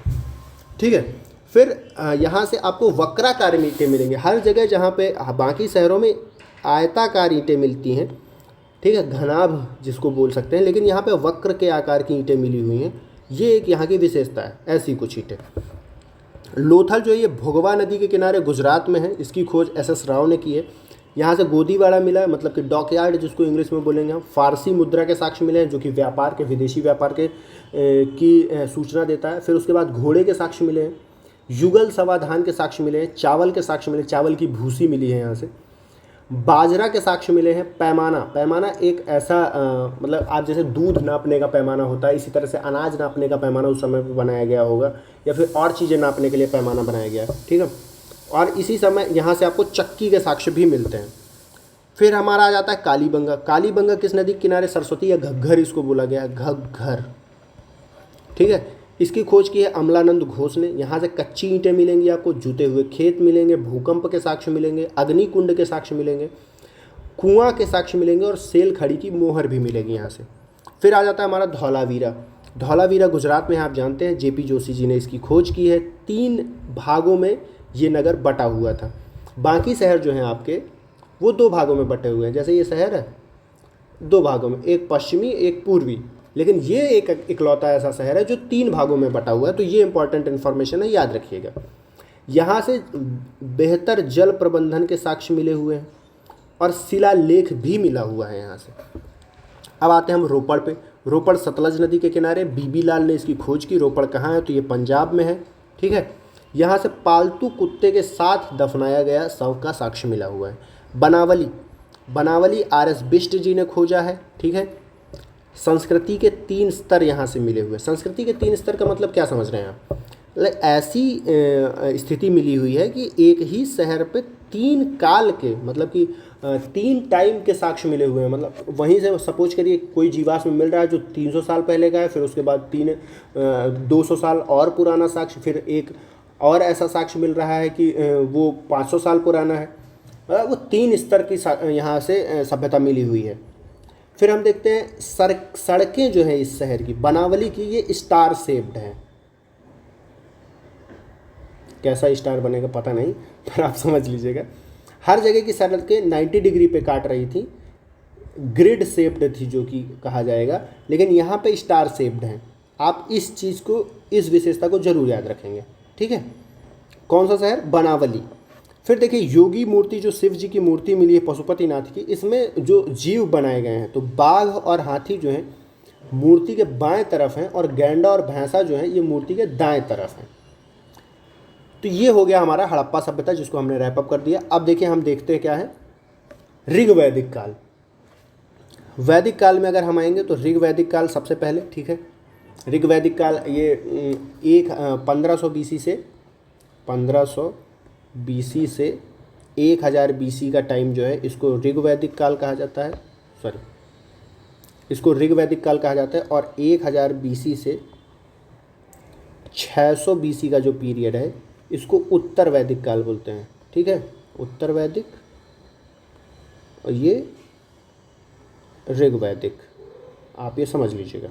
ठीक है, फिर यहाँ से आपको वक्राकार ईंटें मिलेंगे हर जगह, जहाँ पे बाकी शहरों में आयताकार ईंटें मिलती हैं। ठीक है, घनाभ जिसको बोल सकते हैं, लेकिन यहाँ पे वक्र के आकार की ईंटें मिली हुई हैं। ये एक यहाँ की विशेषता है, ऐसी कुछ ईंटें। लोथल जो है ये भोगवा नदी के किनारे गुजरात में है, इसकी खोज SS राव ने की है। यहाँ से गोदीवाड़ा मिला है, मतलब कि डॉकयार्ड जिसको इंग्लिश में बोलेंगे हम। फारसी मुद्रा के साक्ष्य मिले हैं जो कि व्यापार के, विदेशी व्यापार के की सूचना देता है। फिर उसके बाद घोड़े के साक्ष्य मिले हैं, युगल समाधान के साक्ष्य मिले हैं, चावल के साक्ष्य मिले, चावल की भूसी मिली है यहाँ से। बाजरा के साक्ष्य मिले हैं। पैमाना एक ऐसा मतलब आप जैसे दूध नापने का पैमाना होता है, इसी तरह से अनाज नापने का पैमाना उस समय पर बनाया गया होगा, या फिर और चीज़ें नापने के लिए पैमाना बनाया गया है। ठीक है, और इसी समय यहाँ से आपको चक्की के साक्ष्य भी मिलते हैं। फिर हमारा आ जाता है कालीबंगा किस नदी के किनारे? सरस्वती या घग्घर इसको बोला गया है, घग्घर। ठीक है, इसकी खोज की है अमलानंद घोष ने। यहाँ से कच्ची ईंटें मिलेंगी आपको, जुते हुए खेत मिलेंगे, भूकंप के साक्ष्य मिलेंगे, अग्निकुंड के साक्ष्य मिलेंगे, कुआं के साक्ष्य मिलेंगे और सेल खड़ी की मोहर भी मिलेगी यहाँ से। फिर आ जाता है हमारा धौलावीरा। धौलावीरा गुजरात में, आप जानते हैं जेपी जोशी जी ने इसकी खोज की है। 3 भागों में ये नगर बटा हुआ था। बाकी शहर जो हैं आपके वो 2 भागों में बटे हुए हैं। जैसे ये शहर है 2 भागों में, एक पश्चिमी एक पूर्वी, लेकिन ये एक इकलौता ऐसा शहर है जो 3 भागों में बटा हुआ है। तो ये इंपॉर्टेंट इन्फॉर्मेशन है, याद रखिएगा। यहाँ से बेहतर जल प्रबंधन के साक्ष्य मिले हुए हैं और शिलालेख भी मिला हुआ है यहाँ से। अब आते हैं हम रोपड़ पे। रोपड़ सतलज नदी के किनारे, बीबी लाल ने इसकी खोज की। रोपड़ कहाँ है? तो ये पंजाब में है, ठीक है। यहाँ से पालतू कुत्ते के साथ दफनाया गया शव का साक्ष्य मिला हुआ है। बनावली, बनावली आर.एस. बिष्ट जी ने खोजा है, ठीक है। संस्कृति के 3 स्तर यहाँ से मिले हुए। संस्कृति के 3 स्तर का मतलब क्या समझ रहे हैं आप? ऐसी स्थिति मिली हुई है कि एक ही शहर पे 3 काल के, मतलब कि 3 टाइम के साक्ष्य मिले हुए हैं। मतलब वहीं से सपोज करिए कोई जीवाश्म मिल रहा है जो 300 साल पहले का है, फिर उसके बाद 200 साल और पुराना साक्ष्य, फिर एक और ऐसा साक्ष्य मिल रहा है कि वो 500 साल पुराना है। वो 3 स्तर की यहाँ से सभ्यता मिली हुई है। फिर हम देखते हैं सड़कें जो हैं इस शहर की, बनावली की, ये स्टार शेप्ड हैं। कैसा स्टार बनेगा पता नहीं, पर आप समझ लीजिएगा। हर जगह की सड़कें 90 डिग्री पे काट रही थी, ग्रिड शेप्ड थी जो कि कहा जाएगा, लेकिन यहाँ पे स्टार शेप्ड हैं। आप इस चीज़ को, इस विशेषता को जरूर याद रखेंगे, ठीक है। कौन सा शहर? बनावली। फिर देखिए योगी मूर्ति, जो शिव जी की मूर्ति मिली है पशुपतिनाथ की, इसमें जो जीव बनाए गए हैं, तो बाघ और हाथी जो हैं मूर्ति के बाएं तरफ हैं और गैंडा और भैंसा जो है ये मूर्ति के दाएं तरफ हैं। तो ये हो गया हमारा हड़प्पा सभ्यता, जिसको हमने रैप अप कर दिया। अब देखिए हम देखते हैं क्या है ऋग वैदिक काल। वैदिक काल में अगर हम आएंगे तो ऋग वैदिक काल सबसे पहले, ठीक है। ऋग वैदिक काल ये 1500 बीसी से 1000 बीसी का टाइम जो है इसको ऋग वैदिक काल कहा जाता है। इसको ऋग वैदिक काल कहा जाता है। और 1000 बीसी से 600 बीसी का जो पीरियड है इसको उत्तर वैदिक काल बोलते हैं, ठीक है। उत्तर वैदिक और ये ऋग वैदिक, आप ये समझ लीजिएगा।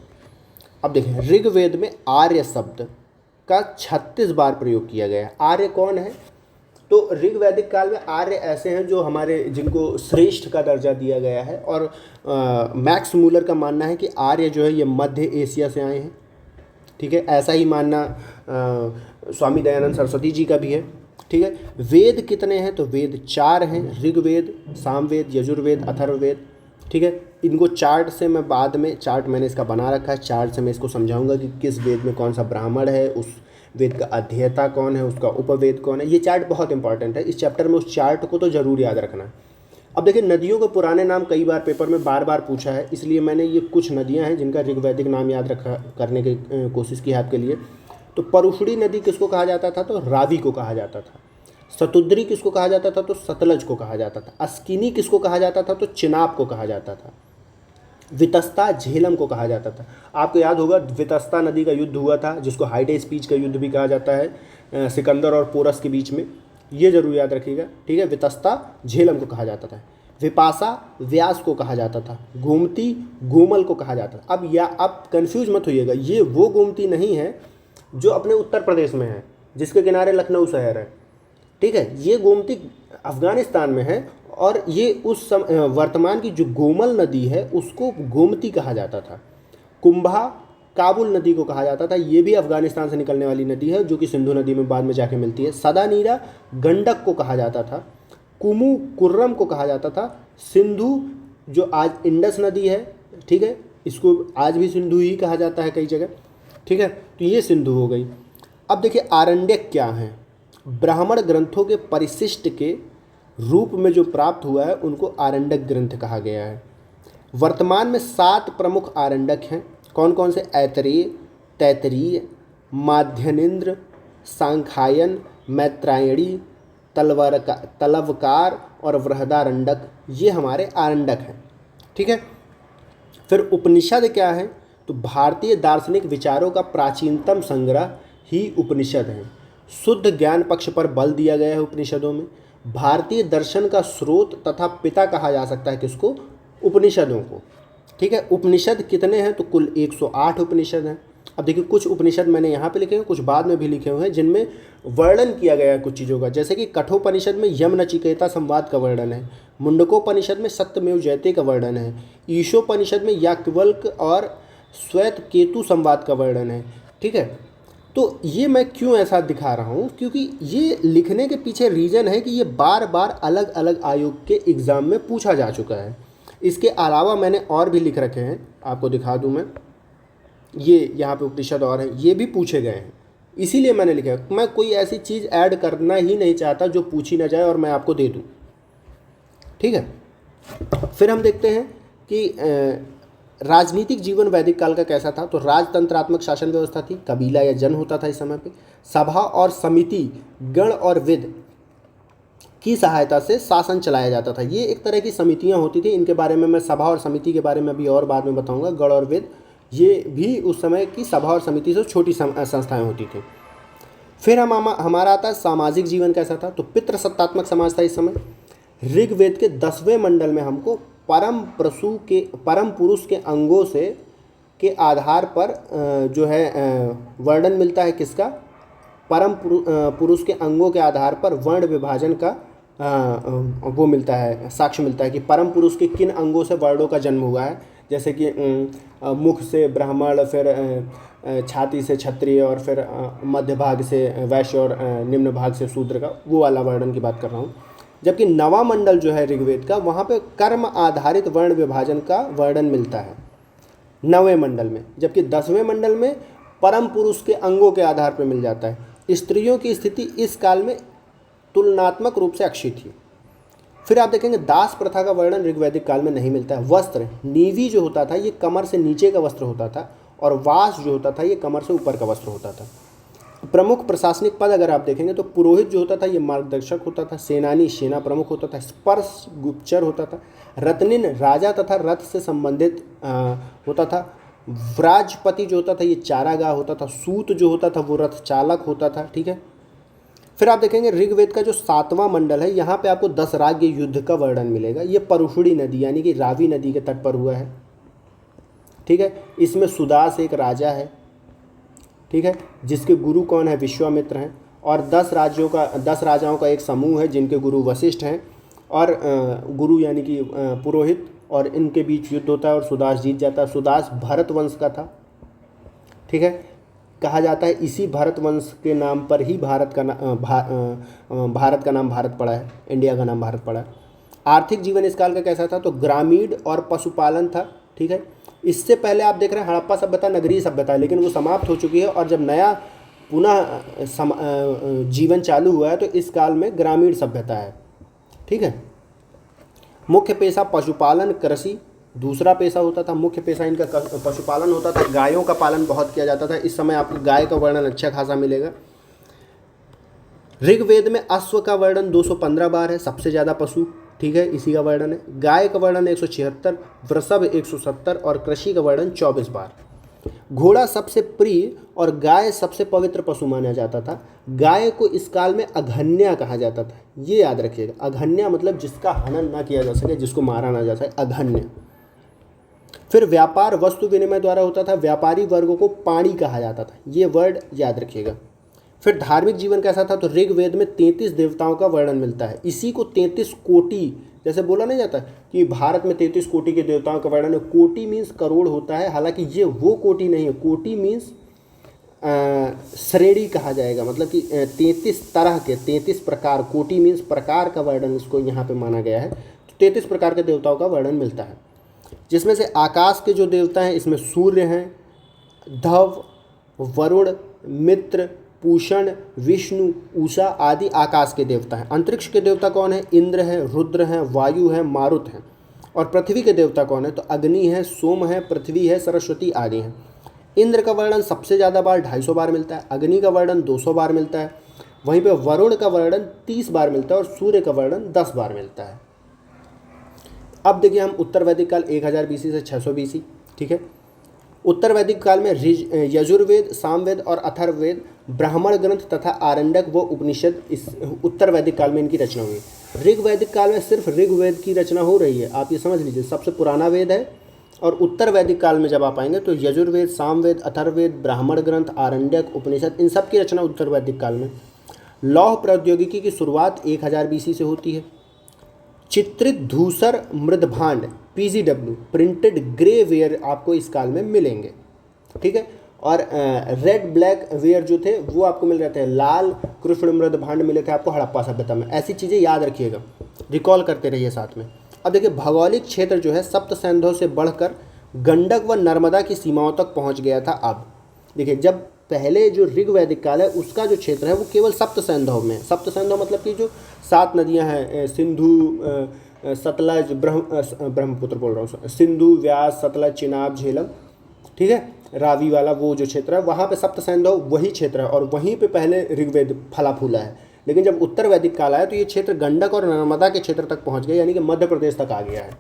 अब देखें ऋग्वेद में आर्य शब्द का 36 बार प्रयोग किया गया है। आर्य कौन है? तो ऋग वैदिक काल में आर्य ऐसे हैं जो हमारे, जिनको श्रेष्ठ का दर्जा दिया गया है। और मैक्स मूलर का मानना है कि आर्य जो है ये मध्य एशिया से आए हैं, ठीक है। ऐसा ही मानना स्वामी दयानंद सरस्वती जी का भी है, ठीक है। वेद कितने हैं? तो वेद 4 हैं, ऋग्वेद, सामवेद, यजुर्वेद, अथर्ववेद, ठीक है। इनको चार्ट से मैं बाद में, चार्ट मैंने इसका बना रखा है, चार्ट से मैं इसको समझाऊंगा कि किस वेद में कौन सा ब्राह्मण है, उस वेद का अध्येता कौन है, उसका उपवेद कौन है। ये चार्ट बहुत इंपॉर्टेंट है, इस चैप्टर में उस चार्ट को तो ज़रूर याद रखना है। अब देखिए नदियों के पुराने नाम कई बार पेपर में बार बार पूछा है, इसलिए मैंने ये कुछ नदियाँ हैं जिनका ऋग्वैदिक नाम याद रखा करने की कोशिश की है आपके लिए। तो परुषड़ी नदी किसको कहा जाता था? तो रावी को कहा जाता था। सतुद्री किसको कहा जाता था? तो सतलज को कहा जाता था। अस्किनी किसको कहा जाता था? तो चिनाब को कहा जाता था। वितस्ता झेलम को कहा जाता था। आपको याद होगा वितस्ता नदी का युद्ध हुआ था, जिसको हाइडे स्पीच का युद्ध भी कहा जाता है, सिकंदर और पोरस के बीच में। ये जरूर याद रखिएगा, ठीक है। वितस्ता झेलम को कहा जाता था। विपाशा व्यास को कहा जाता था। गोमती गोमल को कहा जाता था। अब कंफ्यूज मत होइएगा, ये वो गोमती नहीं है जो अपने उत्तर प्रदेश में है, जिसके किनारे लखनऊ शहर है, ठीक है। ये गोमती अफगानिस्तान में है और ये उस वर्तमान की जो गोमल नदी है उसको गोमती कहा जाता था। कुंभा काबुल नदी को कहा जाता था, ये भी अफगानिस्तान से निकलने वाली नदी है जो कि सिंधु नदी में बाद में जाके मिलती है। सदानीरा गंडक को कहा जाता था। कुमु कुर्रम को कहा जाता था। सिंधु जो आज इंडस नदी है, ठीक है, इसको आज भी सिंधु ही कहा जाता है कई जगह, ठीक है। तो ये सिंधु हो गई। अब देखिए आरण्यक क्या है? ब्राह्मण ग्रंथों के परिशिष्ट के रूप में जो प्राप्त हुआ है उनको आरण्यक ग्रंथ कहा गया है। वर्तमान में 7 प्रमुख आरण्यक हैं। कौन कौन से? ऐतरेय, तैतरीय, माध्यनिंद्र, सांख्यायन, मैत्रायणी, तलवकार और वृहदारण्यक, ये हमारे आरण्यक हैं, ठीक है। फिर उपनिषद क्या है? तो भारतीय दार्शनिक विचारों का प्राचीनतम संग्रह ही उपनिषद है। शुद्ध ज्ञान पक्ष पर बल दिया गया है उपनिषदों में। भारतीय दर्शन का स्रोत तथा पिता कहा जा सकता है किसको? उपनिषदों को। ठीक है, उपनिषद कितने हैं? तो कुल 108 उपनिषद हैं। अब देखिए, कुछ उपनिषद मैंने यहाँ पे लिखे हैं, कुछ बाद में भी लिखे हुए हैं, जिनमें वर्णन किया गया है कुछ चीज़ों का। जैसे कि कठोपनिषद में यम नचिकेता संवाद का वर्णन है, मुंडकोपनिषद में सत्यमेव जयते का वर्णन है, ईशोपनिषद में याज्ञवल्क्य और श्वेत केतु संवाद का वर्णन है। ठीक है, तो ये मैं क्यों ऐसा दिखा रहा हूँ? क्योंकि ये लिखने के पीछे रीज़न है कि ये बार बार अलग अलग आयोग के एग्ज़ाम में पूछा जा चुका है। इसके अलावा मैंने और भी लिख रखे हैं, आपको दिखा दूँ मैं। ये यहाँ पे उपनिषद और हैं, ये भी पूछे गए हैं, इसीलिए मैंने लिखा है। मैं कोई ऐसी चीज़ ऐड करना ही नहीं चाहता जो पूछी ना जाए और मैं आपको दे दूँ। ठीक है, फिर हम देखते हैं कि राजनीतिक जीवन वैदिक काल का कैसा था। तो राजतंत्रात्मक शासन व्यवस्था थी, कबीला या जन होता था इस समय पे। सभा और समिति, गण और विद की सहायता से शासन चलाया जाता था। ये एक तरह की समितियां होती थी, इनके बारे में मैं सभा और समिति के बारे में अभी और बाद में बताऊंगा। गण और विद ये भी उस समय की सभा और समिति से छोटी संस्थाएं होती थी। फिर हमारा आता है सामाजिक जीवन कैसा था। तो पितृसत्तात्मक समाज था इस समय। ऋग्वेद के 10वें मंडल में हमको परम पुरुष के अंगों से के आधार पर जो है वर्णन मिलता है। किसका? परम पुरुष के अंगों के आधार पर वर्ण विभाजन का वो मिलता है, साक्ष्य मिलता है कि परम पुरुष के किन अंगों से वर्णों का जन्म हुआ है। जैसे कि मुख से ब्राह्मण, फिर छाती से क्षत्रिय, और फिर मध्य भाग से वैश्य और निम्न भाग से शूद्र का, वो वाला वर्णन की बात कर रहा हूँ। जबकि नवा मंडल जो है ऋग्वेद का, वहाँ पे कर्म आधारित वर्ण विभाजन का वर्णन मिलता है 9वें मंडल में। जबकि 10वें मंडल में परम पुरुष के अंगों के आधार पर मिल जाता है। स्त्रियों की स्थिति इस काल में तुलनात्मक रूप से अच्छी थी। फिर आप देखेंगे दास प्रथा का वर्णन ऋग्वैदिक काल में नहीं मिलता है। वस्त्र, नीवी जो होता था ये कमर से नीचे का वस्त्र होता था, और वास जो होता था ये कमर से ऊपर का वस्त्र होता था। प्रमुख प्रशासनिक पद अगर आप देखेंगे तो पुरोहित जो होता था ये मार्गदर्शक होता था, सेनानी सेना प्रमुख होता था, स्पर्श गुप्तचर होता था, रत्निन राजा तथा रथ से संबंधित होता था, व्राजपति जो होता था ये चारागाह होता था, सूत जो होता था वो रथ चालक होता था। ठीक है, फिर आप देखेंगे ऋग्वेद का जो 7वां मंडल है, यहाँ पे आपको 10 राज्य युद्ध का वर्णन मिलेगा। ये परुषणी नदी यानी कि रावी नदी के तट पर हुआ है। ठीक है, इसमें सुदास एक राजा है। ठीक है, जिसके गुरु कौन है? विश्वामित्र हैं। और 10 राजाओं का एक समूह है जिनके गुरु वशिष्ठ हैं, और गुरु यानी कि पुरोहित, और इनके बीच युद्ध होता है और सुदास जीत जाता है। सुदास भरत वंश का था। ठीक है, कहा जाता है इसी भरत वंश के नाम पर ही भारत का नाम भारत पड़ा है, इंडिया का नाम भारत पड़ा है। आर्थिक जीवन इस काल का कैसा था? तो ग्रामीण और पशुपालन था। ठीक है, इससे पहले आप देख रहे हैं हड़प्पा सभ्यता, नगरीय सभ्यता है, लेकिन वो समाप्त हो चुकी है। और जब नया पुनः जीवन चालू हुआ है तो इस काल में ग्रामीण सभ्यता है। ठीक है, मुख्य पेशा पशुपालन, कृषि दूसरा पेशा होता था। मुख्य पेशा इनका पशुपालन होता था। गायों का पालन बहुत किया जाता था। इस समय आपको गाय का वर्णन अच्छा खासा मिलेगा। ऋग्वेद में अश्व का वर्णन 215 बार है, सबसे ज़्यादा पशु। ठीक है, इसी का वर्णन है। गाय का वर्णन 176, वृषभ 170 और कृषि का वर्णन 24 बार। घोड़ा सबसे प्रिय और गाय सबसे पवित्र पशु माना जाता था। गाय को इस काल में अघन्या कहा जाता था, ये याद रखिएगा। अघन्या मतलब जिसका हनन ना किया जा सके, जिसको मारा ना जा सके, अघन्य। फिर व्यापार वस्तु विनिमय द्वारा होता था। व्यापारी वर्गों को पाणी कहा जाता था, ये वर्ड याद रखिएगा। फिर धार्मिक जीवन कैसा था? तो ऋग्वेद में 33 देवताओं का वर्णन मिलता है। इसी को 33 कोटि, जैसे बोला नहीं जाता कि भारत में 33 कोटि के देवताओं का वर्णन है। कोटि मीन्स करोड़ होता है, हालांकि ये वो कोटि नहीं है। कोटि मीन्स श्रेणी कहा जाएगा, मतलब कि 33 तरह के, 33 प्रकार। कोटि मीन्स प्रकार का वर्णन इसको यहाँ पे माना गया है। तो 33 प्रकार के देवताओं का वर्णन मिलता है, जिसमें से आकाश के जो देवता हैं इसमें सूर्य हैं, धव, वरुण, मित्र, पूषण, विष्णु, उषा आदि आकाश के देवता हैं। अंतरिक्ष के देवता कौन है? इंद्र हैं, रुद्र हैं, वायु हैं, मारुत हैं। और पृथ्वी के देवता कौन है? तो अग्नि है, सोम है, पृथ्वी है, सरस्वती आदि हैं। इंद्र का वर्णन सबसे ज़्यादा बार 250 बार मिलता है। अग्नि का वर्णन 200 बार मिलता है। वहीं पे वरुण का वर्णन 30 बार मिलता है और सूर्य का वर्णन 10 बार मिलता है। अब देखिए हम उत्तर वैदिक काल 1000 BC से 600 BC। ठीक है, उत्तर वैदिक काल में यजुर्वेद, सामवेद और अथर्ववेद, ब्राह्मण ग्रंथ तथा आरण्यक व उपनिषद इस उत्तर वैदिक काल में इनकी रचना हुई। ऋग वैदिक काल में सिर्फ ऋग्वेद की रचना हो रही है, आप ये समझ लीजिए, सबसे पुराना वेद है। और उत्तर वैदिक काल में जब आप आएंगे तो यजुर्वेद, सामवेद, अथर्ववेद, ब्राह्मण ग्रंथ, आरण्यक, उपनिषद, इन सब की रचना उत्तर वैदिक काल में। लौह प्रौद्योगिकी की शुरुआत 1000 BC से होती है। चित्रित धूसर मृदभांड PGW, प्रिंटेड ग्रे वेयर आपको इस काल में मिलेंगे, ठीक है। और रेड ब्लैक वेयर जो थे वो आपको मिल रहे थे, लाल कृष्ण मृदभांड मिले थे आपको हड़प्पा सभ्यता में। ऐसी चीज़ें याद रखिएगा, रिकॉल करते रहिए साथ में। अब देखिए भौगोलिक क्षेत्र जो है सप्त सैंधों से बढ़कर गंडक व नर्मदा की सीमाओं तक पहुंच गया था। अब देखिए जब पहले जो ऋग वैदिक काल है उसका जो क्षेत्र है वो केवल सप्त सैंधव में, सप्त सैंधव मतलब कि जो 7 नदियां हैं, सिंधु, सतलज, ब्रह्मपुत्र बोल रहा हूँ, सिंधु, व्यास, सतलज, चिनाब, झेलम, ठीक है, रावी वाला वो जो क्षेत्र है वहाँ पे सप्त सैंधव वही क्षेत्र है और वहीं पे पहले ऋग्वेद फला फूला है। लेकिन जब उत्तर वैदिक काल आया तो ये क्षेत्र गंडक और नर्मदा के क्षेत्र तक पहुँच गया, यानी कि मध्य प्रदेश तक आ गया है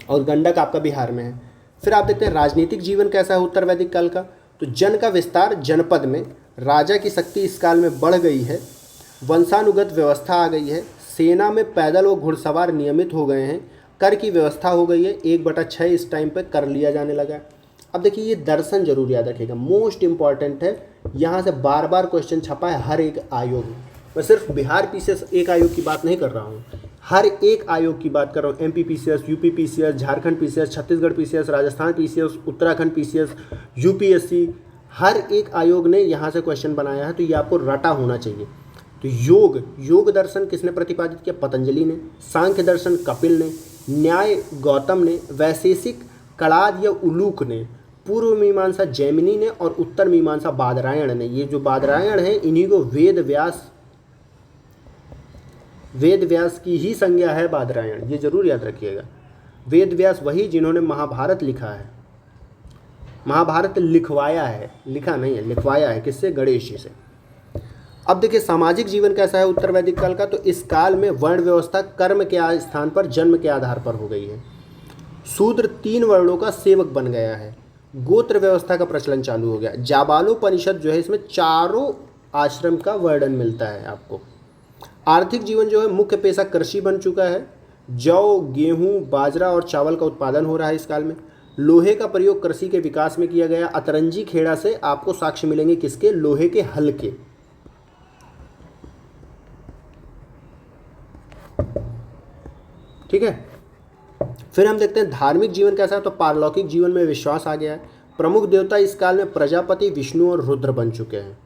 और गंडक आपका बिहार में है। फिर आप देखते हैं राजनीतिक जीवन कैसा है उत्तर वैदिक काल का। तो जन का विस्तार जनपद में, राजा की शक्ति इस काल में बढ़ गई है, वंशानुगत व्यवस्था आ गई है, सेना में पैदल व घुड़सवार नियमित हो गए हैं, कर की व्यवस्था हो गई है, 1/6 इस टाइम पे कर लिया जाने लगा है। अब देखिए ये दर्शन जरूर याद रखिएगा, मोस्ट इंपॉर्टेंट है, यहाँ से बार बार क्वेश्चन छपा है हर एक आयोग में। मैं सिर्फ बिहार PCS एक आयोग की बात नहीं कर रहा हूँ, हर एक आयोग की बात कर रहा हूँ। MP PCS, UP PCS, Jharkhand PCS, Chhattisgarh PCS, Rajasthan PCS, Uttarakhand PCS, UPSC, हर एक आयोग ने यहाँ से क्वेश्चन बनाया है, तो ये आपको रटा होना चाहिए। तो योग दर्शन किसने प्रतिपादित किया? पतंजलि ने। सांख्य दर्शन कपिल ने। न्याय गौतम ने। वैशेषिक कड़ाद या उलूक ने। पूर्व मीमांसा जैमिनी ने और उत्तर मीमांसा बादरायण ने। ये जो बादरायण है इन्हीं को वेद व्यास की ही संज्ञा है बादरायण, ये जरूर याद रखिएगा। वेद व्यास वही जिन्होंने महाभारत लिखा है, महाभारत लिखवाया है, लिखा नहीं है, लिखवाया है। किससे? गणेश जी से। अब देखिए सामाजिक जीवन कैसा है उत्तर वैदिक काल का। तो इस काल में वर्ण व्यवस्था कर्म के स्थान पर जन्म के आधार पर हो गई है। शूद्र 3 वर्णों का सेवक बन गया है। गोत्र व्यवस्था का प्रचलन चालू हो गया। जाबालोपनिषद जो है इसमें चारों आश्रम का वर्णन मिलता है आपको। आर्थिक जीवन जो है मुख्य पेशा कृषि बन चुका है। जौ, गेहूं, बाजरा और चावल का उत्पादन हो रहा है इस काल में। लोहे का प्रयोग कृषि के विकास में किया गया। अतरंजी खेड़ा से आपको साक्ष्य मिलेंगे किसके? लोहे के हल के। ठीक है। फिर हम देखते हैं धार्मिक जीवन कैसा है। तो पारलौकिक जीवन में विश्वास आ गया है। प्रमुख देवता इस काल में प्रजापति, विष्णु और रुद्र बन चुके हैं।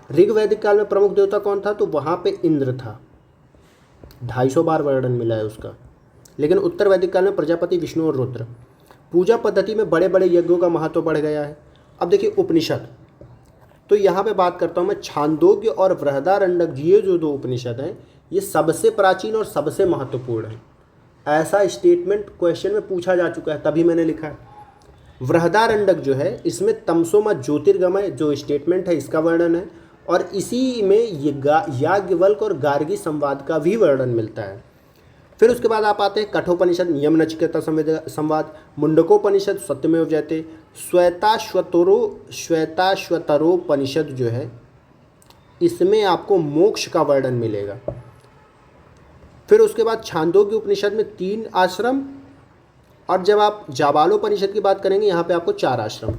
ऋग वैदिक काल में प्रमुख देवता कौन था? तो वहां पे इंद्र था, 250 बार वर्णन मिला है उसका। लेकिन उत्तर वैदिक काल में प्रजापति, विष्णु और रुद्र। पूजा पद्धति में बड़े बड़े यज्ञों का महत्व बढ़ गया है। अब देखिए उपनिषद, तो यहाँ पे बात करता हूँ मैं छांदोग्य और बृहदारण्यक, ये जो 2 उपनिषद हैं ये सबसे प्राचीन और सबसे महत्वपूर्ण है। ऐसा स्टेटमेंट क्वेश्चन में पूछा जा चुका है, तभी मैंने लिखा है। बृहदारण्यक जो है इसमें तमसोमा ज्योतिर्गमय जो स्टेटमेंट है इसका वर्णन है और इसी में ये याज्ञवल्क और गार्गी संवाद का भी वर्णन मिलता है। फिर उसके बाद आप आते हैं कठोपनिषद, नियम नचिकेता संवाद, मुंडकोपनिषद, सत्यमेव जयते, श्वेताश्वतरोपनिषद जो है इसमें आपको मोक्ष का वर्णन मिलेगा। फिर उसके बाद छांदोग्य उपनिषद में 3 आश्रम और जब आप जाबालोपनिषद की बात करेंगे यहाँ पे आपको 4 आश्रम।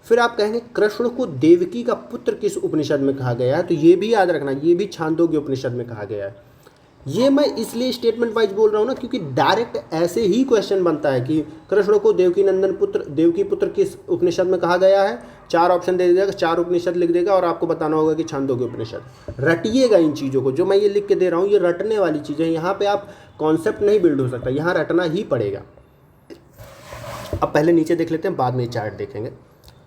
फिर आप कहेंगे कृष्ण को देवकी का पुत्र किस उपनिषद में कहा गया है? तो ये भी याद रखना, ये भी छांदोग्य उपनिषद में कहा गया है। ये मैं इसलिए स्टेटमेंट वाइज बोल रहा हूँ ना क्योंकि डायरेक्ट ऐसे ही क्वेश्चन बनता है कि कृष्ण को देवकी पुत्र किस उपनिषद में कहा गया है। 4 ऑप्शन दे देगा, 4 उपनिषद लिख देगा और आपको बताना होगा कि छांदोग्य उपनिषद। रटिएगा इन चीज़ों को, जो मैं ये लिख के दे रहा हूँ ये रटने वाली चीज़ें हैं। यहाँ पे आप कॉन्सेप्ट नहीं बिल्ड हो सकता, यहाँ रटना ही पड़ेगा। अब पहले नीचे देख लेते हैं, बाद में चार्ट देखेंगे।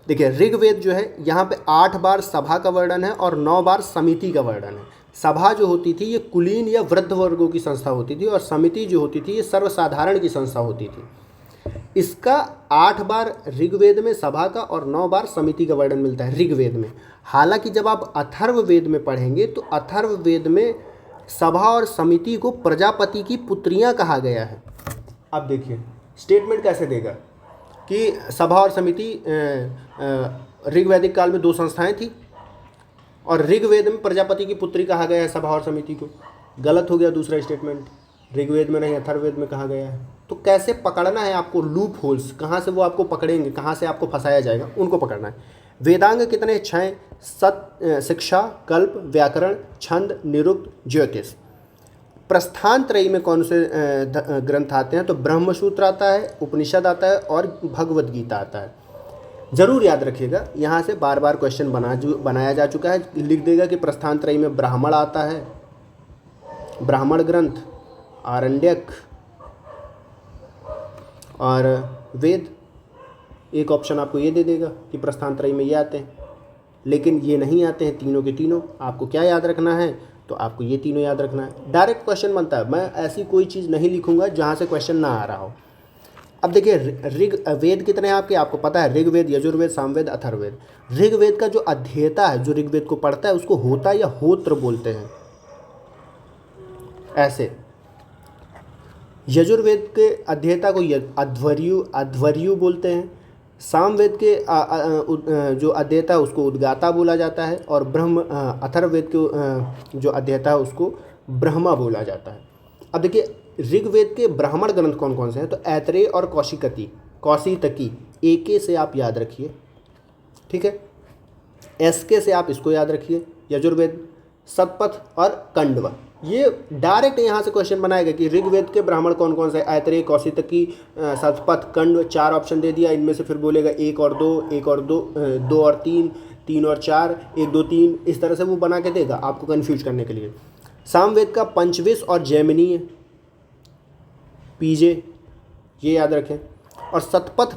देखिए ऋग्वेद जो है यहाँ पे 8 बार सभा का वर्णन है और 9 बार समिति का वर्णन है। सभा जो होती थी ये कुलीन या वृद्ध वर्गों की संस्था होती थी और समिति जो होती थी ये सर्वसाधारण की संस्था होती थी। इसका 8 बार ऋग्वेद में सभा का और 9 बार समिति का वर्णन मिलता है ऋग्वेद में। हालांकि जब आप अथर्ववेद में पढ़ेंगे तो अथर्ववेद में सभा और समिति को प्रजापति की पुत्रियां कहा गया है। अब देखिए स्टेटमेंट कैसे देगा। कि सभा और समिति ऋग्वैदिक काल में 2 संस्थाएं थी, और ऋग्वेद में प्रजापति की पुत्री कहा गया है सभा और समिति को। गलत हो गया दूसरा स्टेटमेंट, ऋग्वेद में नहीं अथर्ववेद में कहा गया है। तो कैसे पकड़ना है आपको लूप होल्स, कहाँ से वो आपको पकड़ेंगे, कहाँ से आपको फंसाया जाएगा, उनको पकड़ना है। वेदांग कितने? 6। शिक्षा, कल्प, व्याकरण, छंद, निरुक्त, ज्योतिष। प्रस्थान त्रयी में कौन से ग्रंथ आते हैं? तो ब्रह्मसूत्र आता है, उपनिषद आता है और भगवद गीता आता है। ज़रूर याद रखिएगा, यहाँ से बार बार क्वेश्चन बनाया जा चुका है। लिख देगा कि प्रस्थान त्रयी में ब्राह्मण आता है, ब्राह्मण ग्रंथ, आरण्यक और वेद। एक ऑप्शन आपको ये दे देगा कि प्रस्थान त्रयी में ये आते हैं, लेकिन ये नहीं आते हैं तीनों के तीनों। आपको क्या याद रखना है? तो आपको ये तीनों याद रखना है। डायरेक्ट क्वेश्चन बनता है, मैं ऐसी कोई चीज़ नहीं लिखूंगा जहाँ से क्वेश्चन ना आ रहा हो। अब देखिए वेद कितने हैं आपके? आपको पता है ऋग्वेद, यजुर्वेद, सामवेद, अथर्ववेद। ऋग्वेद का जो अध्येता है, जो ऋग्वेद को पढ़ता है, उसको होता या होत्र बोलते हैं ऐसे। यजुर्वेद के अध्येता को अध्वर्यु बोलते हैं। सामवेद के जो अध्येता है उसको उद्गाता बोला जाता है, और अथर्ववेद के जो अध्येता है उसको ब्रह्मा बोला जाता है। अब देखिए ऋग्वेद के ब्राह्मण ग्रंथ कौन कौन से हैं? तो ऐतरेय और कौशितकी। एके से आप याद रखिए, ठीक है। एसके से आप इसको याद रखिए, यजुर्वेद, सतपथ और कंडव। ये डायरेक्ट यहाँ से क्वेश्चन बनाएगा कि ऋग्वेद के ब्राह्मण कौन कौन से? ऐतरेय, कौशितकी, सतपथ, कंडव। 4 ऑप्शन दे दिया, इनमें से फिर बोलेगा 1 और 2, 1 और 2, 2 और 3, 3 और 4, 1 2 3, इस तरह से वो बना के देगा आपको कन्फ्यूज करने के लिए। सामवेद का पंचविश और जैमिनीय, पीजे, ये याद रखें। और सतपथ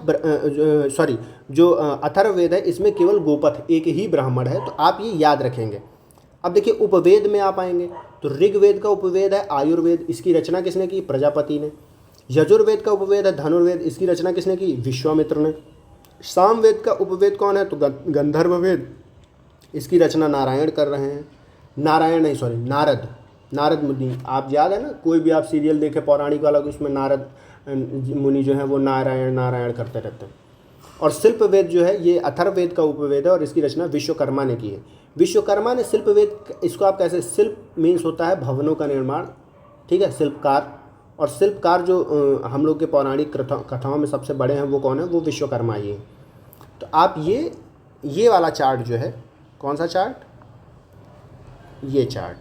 जो अथर्ववेद है, इसमें केवल गोपथ एक ही ब्राह्मण है, तो आप ये याद रखेंगे। अब देखिए उपवेद में आप आएंगे तो ऋग्वेद का उपवेद है आयुर्वेद, इसकी रचना किसने की? प्रजापति ने। यजुर्वेद का उपवेद है धनुर्वेद, इसकी रचना किसने की? विश्वामित्र ने। सामवेद का उपवेद कौन है? तो गंधर्ववेद, इसकी रचना नारायण कर रहे हैं। नारद मुनि। आप याद है ना, कोई भी आप सीरियल देखे पौराणिक वाला, उसमें नारद मुनि जो है वो नारायण करते रहते हैं। और शिल्पवेद जो है ये अथर्ववेद का उपवेद है, और इसकी रचना विश्वकर्मा ने की है। विश्वकर्मा ने शिल्पवेद, इसको आप कैसे? शिल्प मीन्स होता है भवनों का निर्माण, ठीक है, शिल्पकार। और शिल्पकार जो हम लोग के पौराणिक कथाओं में सबसे बड़े हैं वो कौन है? वो विश्वकर्मा ही है। तो आप ये वाला चार्ट जो है, कौन सा चार्ट? ये चार्ट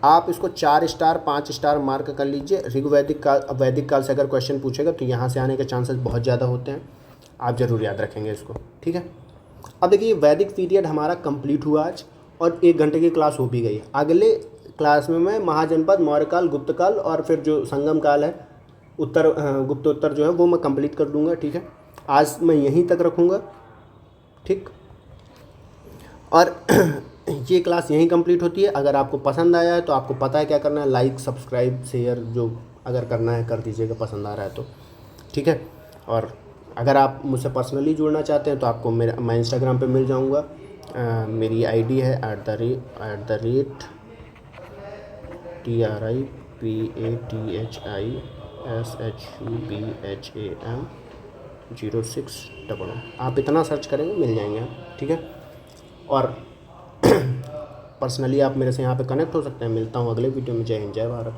आप इसको 4 स्टार 5 स्टार मार्क कर लीजिए। वैदिक काल से अगर क्वेश्चन पूछेगा तो यहाँ से आने के चांसेस बहुत ज़्यादा होते हैं, आप ज़रूर याद रखेंगे इसको, ठीक है। अब देखिए वैदिक पीरियड हमारा कंप्लीट हुआ आज, और 1 घंटे की क्लास हो भी गई। अगले क्लास में मैं महाजनपद, मौर्यकाल, गुप्तकाल और फिर जो संगम काल है, गुप्तोत्तर जो है वो मैं कंप्लीट कर दूँगा, ठीक है। आज मैं यहीं तक रखूँगा, ठीक। और ये क्लास यहीं कंप्लीट होती है। अगर आपको पसंद आया है तो आपको पता है क्या करना है, लाइक, सब्सक्राइब, शेयर जो अगर करना है कर दीजिएगा, पसंद आ रहा है तो, ठीक है। और अगर आप मुझसे पर्सनली जुड़ना चाहते हैं तो आपको मैं इंस्टाग्राम पे मिल जाऊंगा। मेरी आईडी है @TRIPATHISHUBHAM0611। आप इतना सर्च करेंगे मिल जाएंगे आप, ठीक है। और पर्सनली आप मेरे से यहाँ पे कनेक्ट हो सकते हैं। मिलता हूँ अगले वीडियो में। जय हिंद, जय भारत।